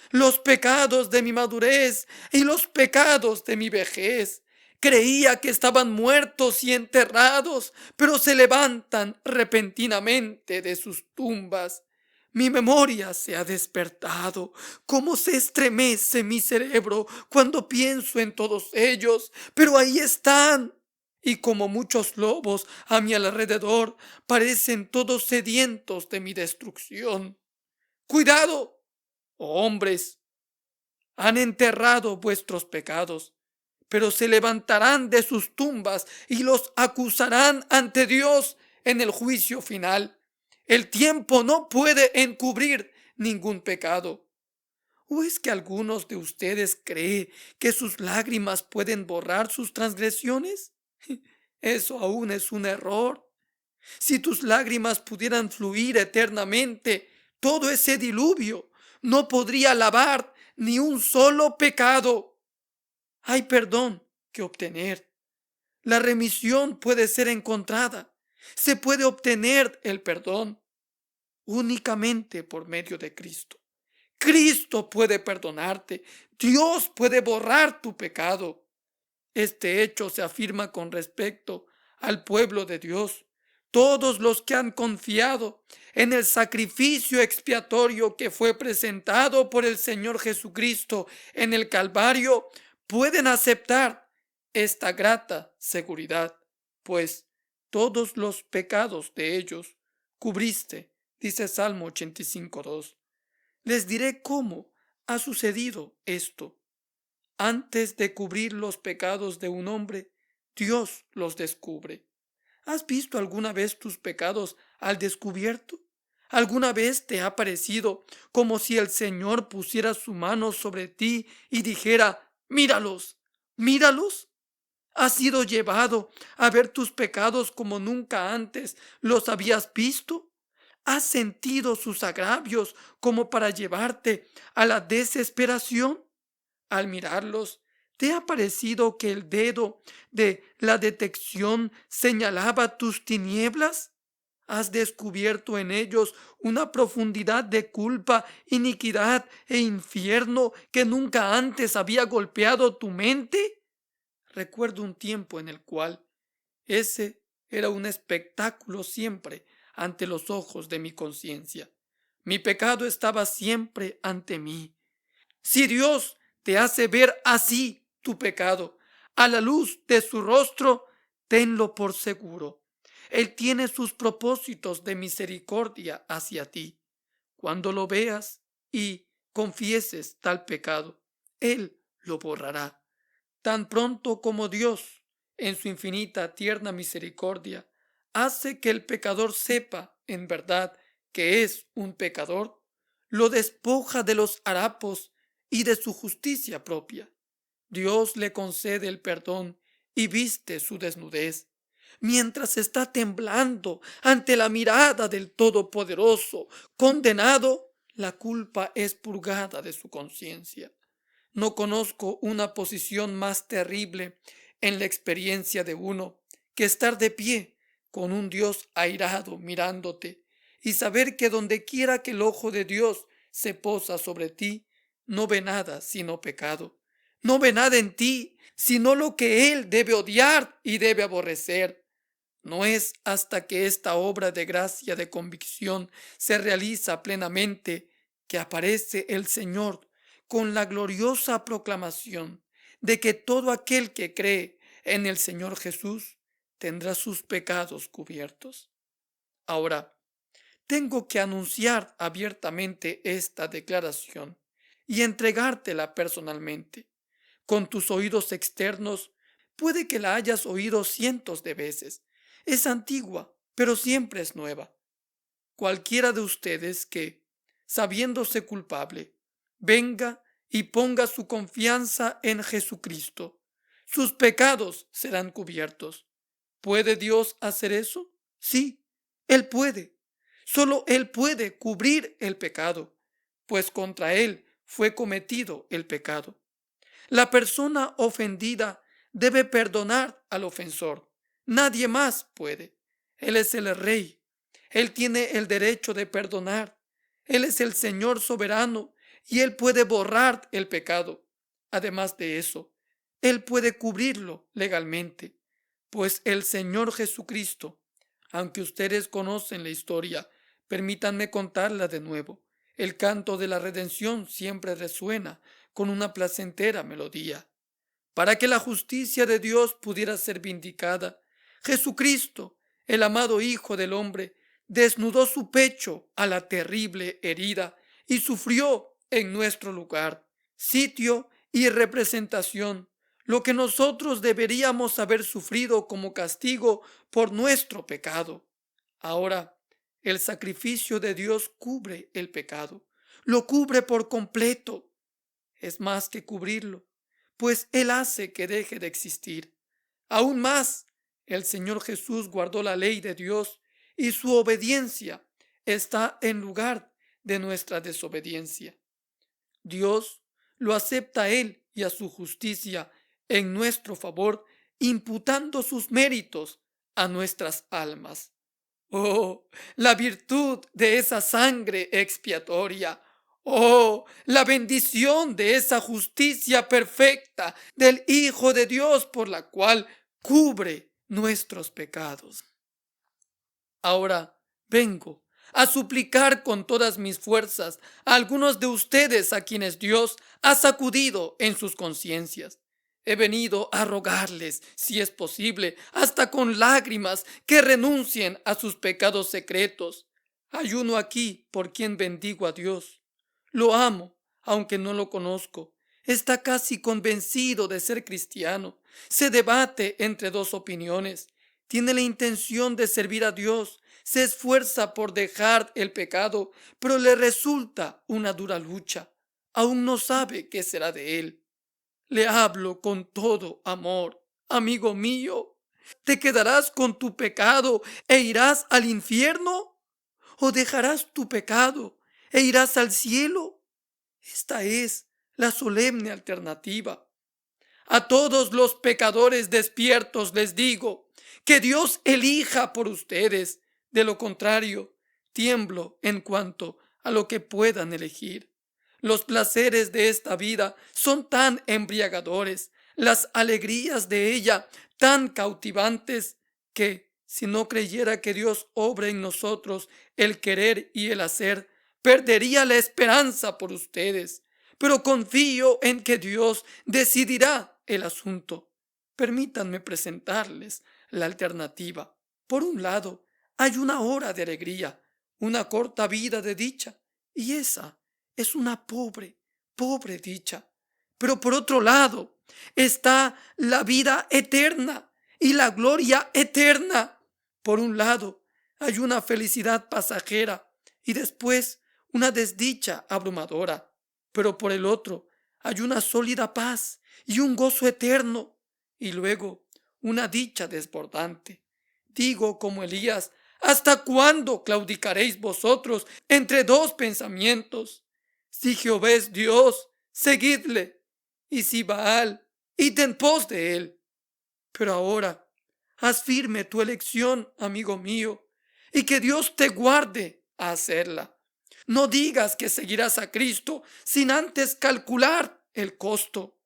[SPEAKER 1] los pecados de mi madurez y los pecados de mi vejez. Creía que estaban muertos y enterrados, pero se levantan repentinamente de sus tumbas. Mi memoria se ha despertado. Cómo se estremece mi cerebro cuando pienso en todos ellos, pero ahí están. Y como muchos lobos a mi alrededor, parecen todos sedientos de mi destrucción. ¡Cuidado, oh hombres! Han enterrado vuestros pecados, pero se levantarán de sus tumbas y los acusarán ante Dios en el juicio final. El tiempo no puede encubrir ningún pecado. ¿O es que algunos de ustedes creen que sus lágrimas pueden borrar sus transgresiones? Eso aún es un error. Si tus lágrimas pudieran fluir eternamente, todo ese diluvio no podría lavar ni un solo pecado. Hay perdón que obtener. La remisión puede ser encontrada. Se puede obtener el perdón únicamente por medio de Cristo. Cristo puede perdonarte. Dios puede borrar tu pecado. Este hecho se afirma con respecto al pueblo de Dios. Todos los que han confiado en el sacrificio expiatorio que fue presentado por el Señor Jesucristo en el Calvario pueden aceptar esta grata seguridad, pues todos los pecados de ellos cubriste, dice Salmo 85:2. Les diré cómo ha sucedido esto. Antes de cubrir los pecados de un hombre, Dios los descubre. ¿Has visto alguna vez tus pecados al descubierto? ¿Alguna vez te ha parecido como si el Señor pusiera su mano sobre ti y dijera, míralos, míralos? ¿Has sido llevado a ver tus pecados como nunca antes los habías visto? ¿Has sentido sus agravios como para llevarte a la desesperación? Al mirarlos, ¿te ha parecido que el dedo de la detección señalaba tus tinieblas? ¿Has descubierto en ellos una profundidad de culpa, iniquidad e infierno que nunca antes había golpeado tu mente? Recuerdo un tiempo en el cual ese era un espectáculo siempre ante los ojos de mi conciencia. Mi pecado estaba siempre ante mí. Si Dios te hace ver así tu pecado a la luz de su rostro, tenlo por seguro. Él tiene sus propósitos de misericordia hacia ti. Cuando lo veas y confieses tal pecado, Él lo borrará. Tan pronto como Dios, en su infinita tierna misericordia, hace que el pecador sepa en verdad que es un pecador, lo despoja de los harapos y de su justicia propia. Dios le concede el perdón y viste su desnudez. Mientras está temblando ante la mirada del Todopoderoso, condenado, la culpa es purgada de su conciencia. No conozco una posición más terrible en la experiencia de uno que estar de pie con un Dios airado mirándote y saber que donde quiera que el ojo de Dios se posa sobre ti, no ve nada sino pecado. No ve nada en ti sino lo que Él debe odiar y debe aborrecer. No es hasta que esta obra de gracia de convicción se realiza plenamente que aparece el Señor con la gloriosa proclamación de que todo aquel que cree en el Señor Jesús tendrá sus pecados cubiertos. Ahora, tengo que anunciar abiertamente esta declaración y entregártela personalmente. Con tus oídos externos, puede que la hayas oído cientos de veces. Es antigua, pero siempre es nueva. Cualquiera de ustedes que, sabiéndose culpable, venga y ponga su confianza en Jesucristo, sus pecados serán cubiertos. ¿Puede Dios hacer eso? Sí, Él puede. Solo Él puede cubrir el pecado, pues contra Él fue cometido el pecado. La persona ofendida debe perdonar al ofensor. Nadie más puede. Él es el Rey. Él tiene el derecho de perdonar. Él es el Señor soberano y Él puede borrar el pecado. Además de eso, Él puede cubrirlo legalmente, pues el Señor Jesucristo, aunque ustedes conocen la historia, permítanme contarla de nuevo. El canto de la redención siempre resuena con una placentera melodía. Para que la justicia de Dios pudiera ser vindicada, Jesucristo, el amado Hijo del Hombre, desnudó su pecho a la terrible herida y sufrió en nuestro lugar, sitio y representación, lo que nosotros deberíamos haber sufrido como castigo por nuestro pecado. Ahora, el sacrificio de Dios cubre el pecado, lo cubre por completo. Es más que cubrirlo, pues Él hace que deje de existir. Aún más, el Señor Jesús guardó la ley de Dios y su obediencia está en lugar de nuestra desobediencia. Dios lo acepta Él y a su justicia en nuestro favor, imputando sus méritos a nuestras almas. Oh, la virtud de esa sangre expiatoria. Oh, la bendición de esa justicia perfecta del Hijo de Dios por la cual cubre nuestros pecados. Ahora vengo a suplicar con todas mis fuerzas a algunos de ustedes a quienes Dios ha sacudido en sus conciencias. He venido a rogarles, si es posible, hasta con lágrimas, que renuncien a sus pecados secretos. Hay uno aquí por quien bendigo a Dios. Lo amo, aunque no lo conozco. Está casi convencido de ser cristiano. Se debate entre dos opiniones. Tiene la intención de servir a Dios. Se esfuerza por dejar el pecado, pero le resulta una dura lucha. Aún no sabe qué será de él. Le hablo con todo amor. Amigo mío, ¿te quedarás con tu pecado e irás al infierno? ¿O dejarás tu pecado e irás al cielo? Esta es la solemne alternativa. A todos los pecadores despiertos les digo que Dios elija por ustedes. De lo contrario, tiemblo en cuanto a lo que puedan elegir. Los placeres de esta vida son tan embriagadores, las alegrías de ella tan cautivantes, que si no creyera que Dios obra en nosotros el querer y el hacer, perdería la esperanza por ustedes. Pero confío en que Dios decidirá el asunto. Permítanme presentarles la alternativa. Por un lado, hay una hora de alegría, una corta vida de dicha, y esa es una pobre, pobre dicha. Pero por otro lado está la vida eterna y la gloria eterna. Por un lado hay una felicidad pasajera y después una desdicha abrumadora. Pero por el otro hay una sólida paz y un gozo eterno, y luego una dicha desbordante. Digo como Elías: ¿hasta cuándo claudicaréis vosotros entre dos pensamientos? Si Jehová es Dios, seguidle; y si Baal, id en pos de él. Pero ahora, haz firme tu elección, amigo mío, y que Dios te guarde a hacerla. No digas que seguirás a Cristo sin antes calcular el costo.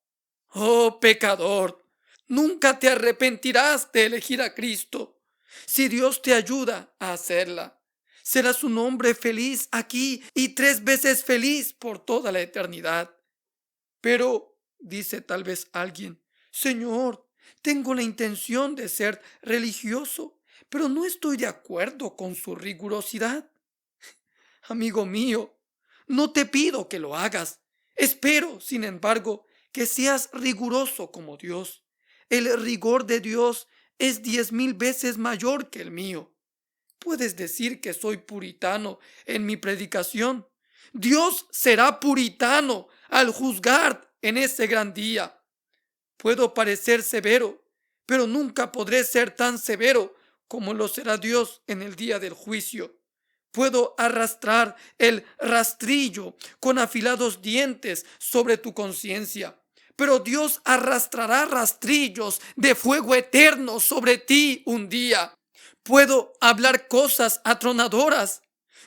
[SPEAKER 1] Oh pecador, nunca te arrepentirás de elegir a Cristo. Si Dios te ayuda a hacerla, serás un hombre feliz aquí y 3 veces feliz por toda la eternidad. Pero, dice tal vez alguien: Señor, tengo la intención de ser religioso, pero no estoy de acuerdo con su rigurosidad. Amigo mío, no te pido que lo hagas. Espero, sin embargo, que seas riguroso como Dios. El rigor de Dios es 10.000 veces mayor que el mío. Puedes decir que soy puritano en mi predicación. Dios será puritano al juzgar en ese gran día. Puedo parecer severo, pero nunca podré ser tan severo como lo será Dios en el día del juicio. Puedo arrastrar el rastrillo con afilados dientes sobre tu conciencia, pero Dios arrastrará rastrillos de fuego eterno sobre ti un día. Puedo hablar cosas atronadoras.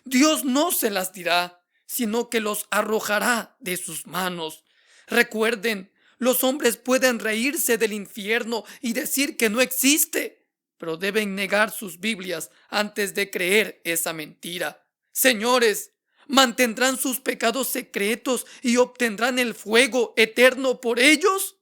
[SPEAKER 1] Dios no se las dirá, sino que los arrojará de sus manos. Recuerden, los hombres pueden reírse del infierno y decir que no existe, pero deben negar sus Biblias antes de creer esa mentira. Señores, ¿mantendrán sus pecados secretos y obtendrán el fuego eterno por ellos?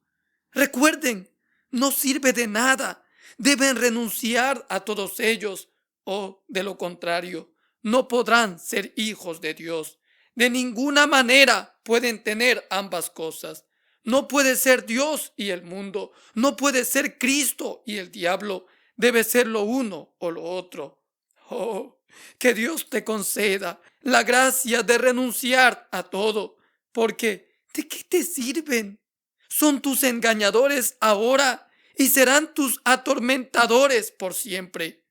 [SPEAKER 1] Recuerden, no sirve de nada. Deben renunciar a todos ellos, o de lo contrario, no podrán ser hijos de Dios. De ninguna manera pueden tener ambas cosas. No puede ser Dios y el mundo. No puede ser Cristo y el diablo. Debe ser lo uno o lo otro. Oh, que Dios te conceda la gracia de renunciar a todo, porque ¿de qué te sirven? Son tus engañadores ahora y serán tus atormentadores por siempre.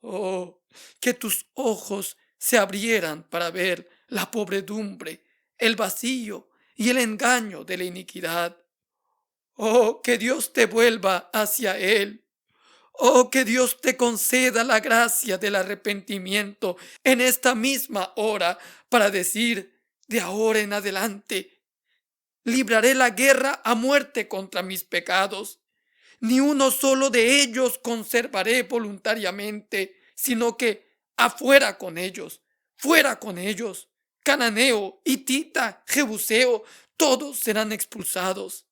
[SPEAKER 1] Oh, que tus ojos se abrieran para ver la pobredumbre, el vacío, y el engaño de la iniquidad. Oh, que Dios te vuelva hacia Él. Oh, que Dios te conceda la gracia del arrepentimiento en esta misma hora para decir, de ahora en adelante, libraré la guerra a muerte contra mis pecados. Ni uno solo de ellos conservaré voluntariamente, sino que afuera con ellos, fuera con ellos. Cananeo, hitita, jebuseo, todos serán expulsados.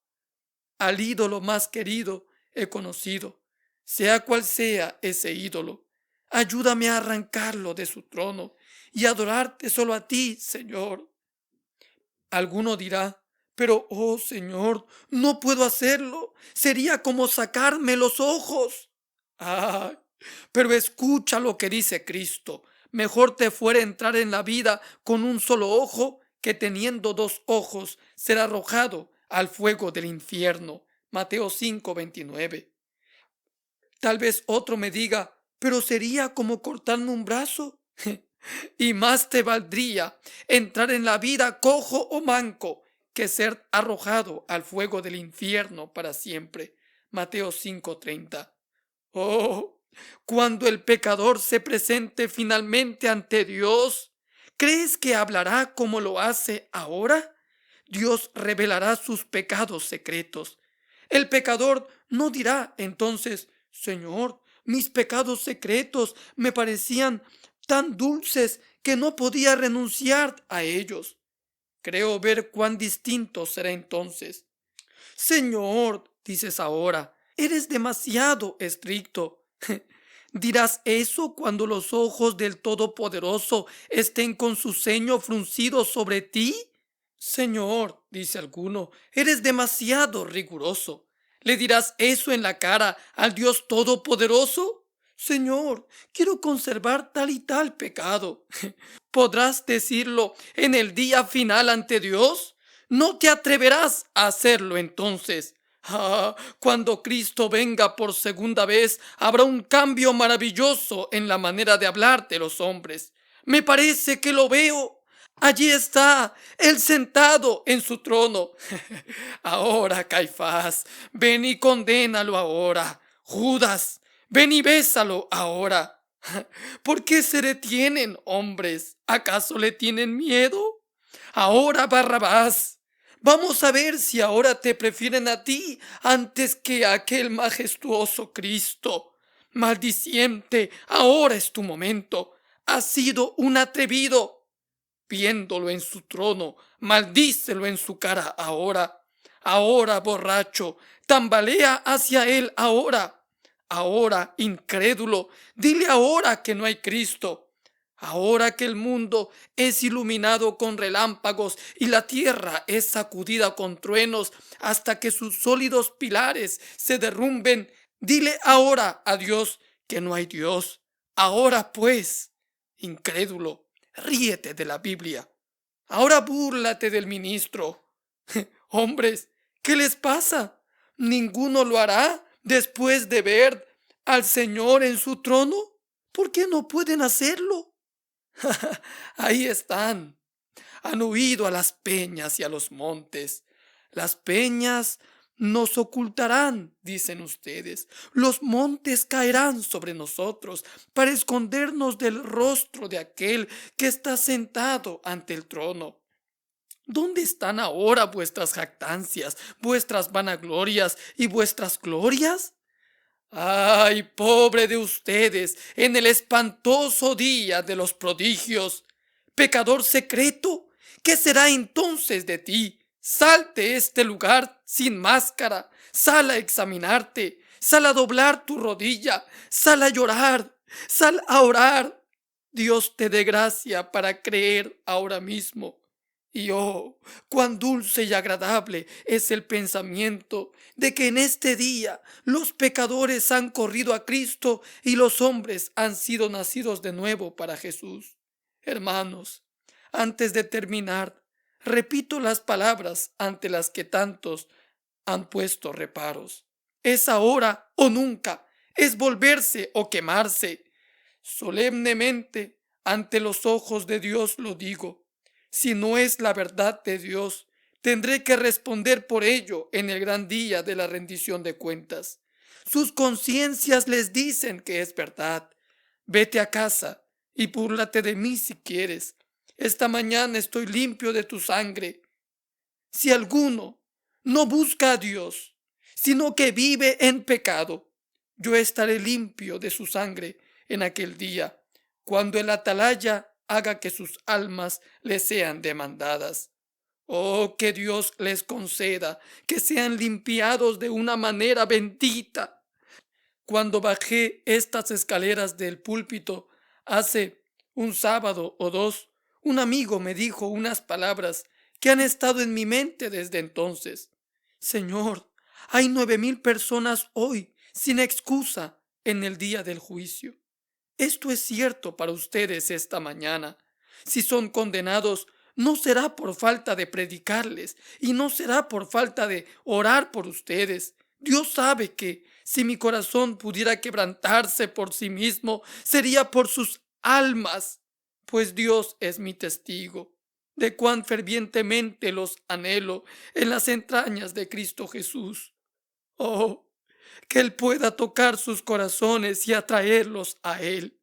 [SPEAKER 1] Al ídolo más querido he conocido, sea cual sea ese ídolo. Ayúdame a arrancarlo de su trono y adorarte solo a ti, Señor. Alguno dirá, pero, oh Señor, no puedo hacerlo. Sería como sacarme los ojos. Ah, pero escucha lo que dice Cristo. Mejor te fuera entrar en la vida con un solo ojo que teniendo dos ojos ser arrojado al fuego del infierno. Mateo 5:29. Tal vez otro me diga, pero sería como cortarme un brazo. Y más te valdría entrar en la vida cojo o manco que ser arrojado al fuego del infierno para siempre. Mateo 5:30. Oh, cuando el pecador se presente finalmente ante Dios, ¿crees que hablará como lo hace ahora? Dios revelará sus pecados secretos. El pecador no dirá entonces, Señor, mis pecados secretos me parecían tan dulces que no podía renunciar a ellos. Creo ver cuán distinto será entonces. Señor, dices ahora, eres demasiado estricto. ¿Dirás eso cuando los ojos del Todopoderoso estén con su ceño fruncido sobre ti? Señor, dice alguno, eres demasiado riguroso. ¿Le dirás eso en la cara al Dios Todopoderoso? Señor, quiero conservar tal y tal pecado. ¿Podrás decirlo en el día final ante Dios? No te atreverás a hacerlo entonces. Ah, cuando Cristo venga por segunda vez, habrá un cambio maravilloso en la manera de hablar de los hombres. Me parece que lo veo. Allí está, él sentado en su trono. Ahora, Caifás, ven y condénalo ahora. Judas, ven y bésalo ahora. ¿Por qué se detienen, hombres? ¿Acaso le tienen miedo? Ahora, Barrabás, vamos a ver si ahora te prefieren a ti antes que a aquel majestuoso Cristo. Maldiciente, ahora es tu momento. Has sido un atrevido. Viéndolo en su trono, maldícelo en su cara ahora. Ahora, borracho, tambalea hacia él ahora. Ahora, incrédulo, dile ahora que no hay Cristo. Ahora que el mundo es iluminado con relámpagos y la tierra es sacudida con truenos hasta que sus sólidos pilares se derrumben, dile ahora a Dios que no hay Dios. Ahora pues, incrédulo, ríete de la Biblia. Ahora búrlate del ministro. Hombres, ¿qué les pasa? ¿Ninguno lo hará después de ver al Señor en su trono? ¿Por qué no pueden hacerlo? Ahí están. Han huido a las peñas y a los montes. Las peñas nos ocultarán, dicen ustedes. Los montes caerán sobre nosotros para escondernos del rostro de aquel que está sentado ante el trono. ¿Dónde están ahora vuestras jactancias, vuestras vanaglorias y vuestras glorias? ¡Ay, pobre de ustedes en el espantoso día de los prodigios! Pecador secreto, ¿qué será entonces de ti? Sal de este lugar sin máscara, sal a examinarte, sal a doblar tu rodilla, sal a llorar, sal a orar. Dios te dé gracia para creer ahora mismo. Y oh, cuán dulce y agradable es el pensamiento de que en este día los pecadores han corrido a Cristo y los hombres han sido nacidos de nuevo para Jesús. Hermanos, antes de terminar, repito las palabras ante las que tantos han puesto reparos. Es ahora o nunca, es volverse o quemarse. Solemnemente, ante los ojos de Dios lo digo. Si no es la verdad de Dios, Tendré que responder por ello en el gran día de la rendición de cuentas. Sus conciencias les dicen que es verdad. Vete a casa y búrlate de mí si quieres. Esta mañana estoy limpio de tu sangre. Si alguno no busca a Dios, sino que vive en pecado, yo estaré limpio de su sangre en aquel día, cuando el atalaya haga que sus almas le sean demandadas. Oh, que Dios les conceda que sean limpiados de una manera bendita. Cuando bajé estas escaleras del púlpito hace un sábado o dos, un amigo me dijo unas palabras que han estado en mi mente desde entonces. Señor, hay 9,000 personas hoy sin excusa en el día del juicio. Esto es cierto para ustedes esta mañana. Si son condenados, no será por falta de predicarles y no será por falta de orar por ustedes. Dios sabe que si mi corazón pudiera quebrantarse por sí mismo, sería por sus almas, pues Dios es mi testigo de cuán fervientemente los anhelo en las entrañas de Cristo Jesús. Oh, que Él pueda tocar sus corazones y atraerlos a Él,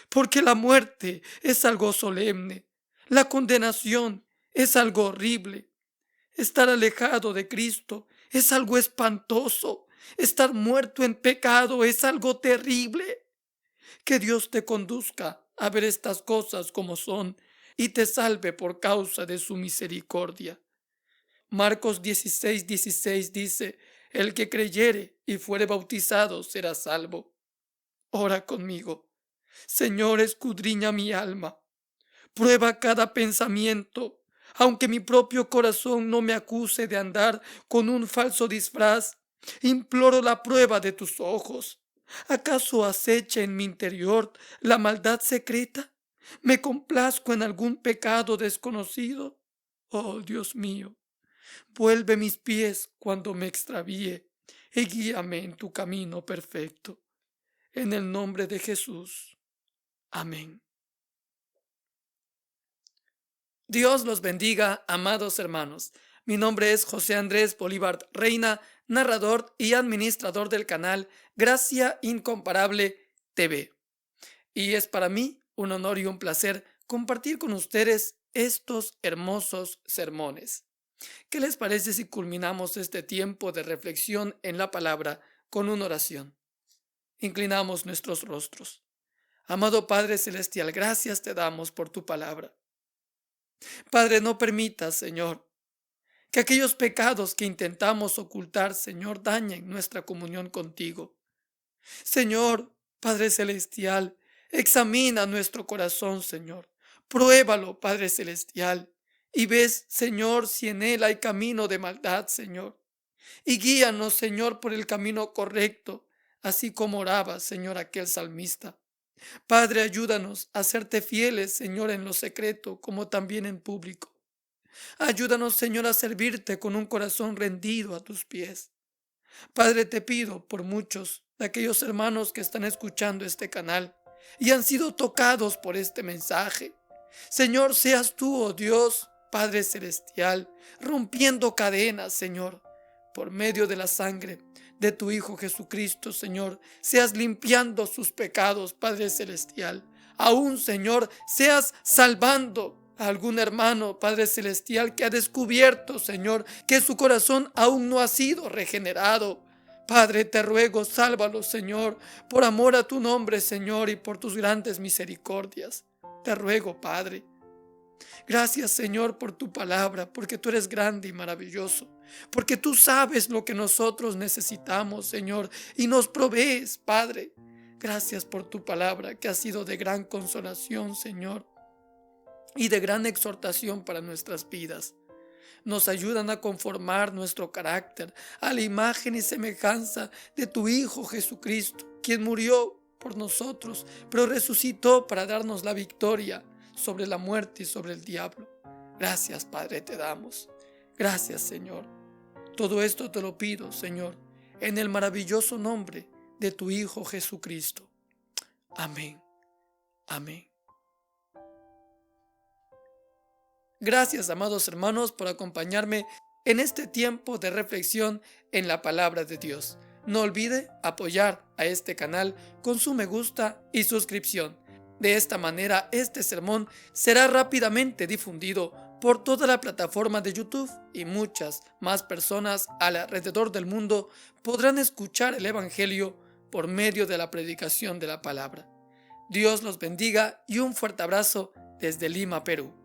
[SPEAKER 1] porque la muerte es algo solemne, la condenación es algo horrible, estar alejado de Cristo es algo espantoso, estar muerto en pecado es algo terrible. Que Dios te conduzca a ver estas cosas como son y te salve por causa de su misericordia. Marcos 16:16 dice: el que creyere y fuere bautizado será salvo. Ora conmigo. Señor, escudriña mi alma, prueba cada pensamiento, aunque mi propio corazón no me acuse de andar con un falso disfraz. Imploro la prueba de tus ojos. ¿Acaso acecha en mi interior la maldad secreta? ¿Me complazco en algún pecado desconocido? Oh Dios mío, vuelve mis pies cuando me extravíe y guíame en tu camino perfecto. En el nombre de Jesús. Amén. Dios los bendiga, amados hermanos. Mi nombre es José Andrés Bolívar Reina, narrador y administrador del canal Gracia Incomparable TV. Y es para mí un honor y un placer compartir con ustedes estos hermosos sermones. ¿Qué les parece si culminamos este tiempo de reflexión en la palabra con una oración? Inclinamos nuestros rostros. Amado Padre Celestial, gracias te damos por tu palabra. Padre, no permitas, Señor, que aquellos pecados que intentamos ocultar, Señor, dañen nuestra comunión contigo. Señor, Padre Celestial, examina nuestro corazón, Señor. Pruébalo, Padre Celestial, y ves, Señor, si en él hay camino de maldad, Señor. Y guíanos, Señor, por el camino correcto, así como oraba, Señor, aquel salmista. Padre, ayúdanos a serte fieles, Señor, en lo secreto como también en público. Ayúdanos, Señor, a servirte con un corazón rendido a tus pies. Padre, te pido por muchos de aquellos hermanos que están escuchando este canal y han sido tocados por este mensaje. Señor, seas tú, oh Dios, Padre Celestial, rompiendo cadenas, Señor, por medio de la sangre de tu Hijo Jesucristo, Señor, seas limpiando sus pecados, Padre Celestial. Aún, Señor, seas salvando a algún hermano, Padre Celestial, que ha descubierto, Señor, que su corazón aún no ha sido regenerado. Padre, te ruego, sálvalo, Señor, por amor a tu nombre, Señor, y por tus grandes misericordias. Te ruego, Padre. Gracias, Señor, por tu palabra, porque tú eres grande y maravilloso, porque tú sabes lo que nosotros necesitamos, Señor, y nos provees, Padre. Gracias por tu palabra, que ha sido de gran consolación, Señor, y de gran exhortación para nuestras vidas. Nos ayudan a conformar nuestro carácter a la imagen y semejanza de tu Hijo Jesucristo, quien murió por nosotros, pero resucitó para darnos la victoria sobre la muerte y sobre el diablo. Gracias, Padre, te damos. Gracias, Señor. Todo esto te lo pido, Señor, en el maravilloso nombre de tu Hijo Jesucristo. Amén. Amén. Gracias, amados hermanos, por acompañarme en este tiempo de reflexión en la palabra de Dios. No olvide apoyar a este canal con su me gusta y suscripción. De esta manera, este sermón será rápidamente difundido por toda la plataforma de YouTube y muchas más personas alrededor del mundo podrán escuchar el Evangelio por medio de la predicación de la palabra. Dios los bendiga y un fuerte abrazo desde Lima, Perú.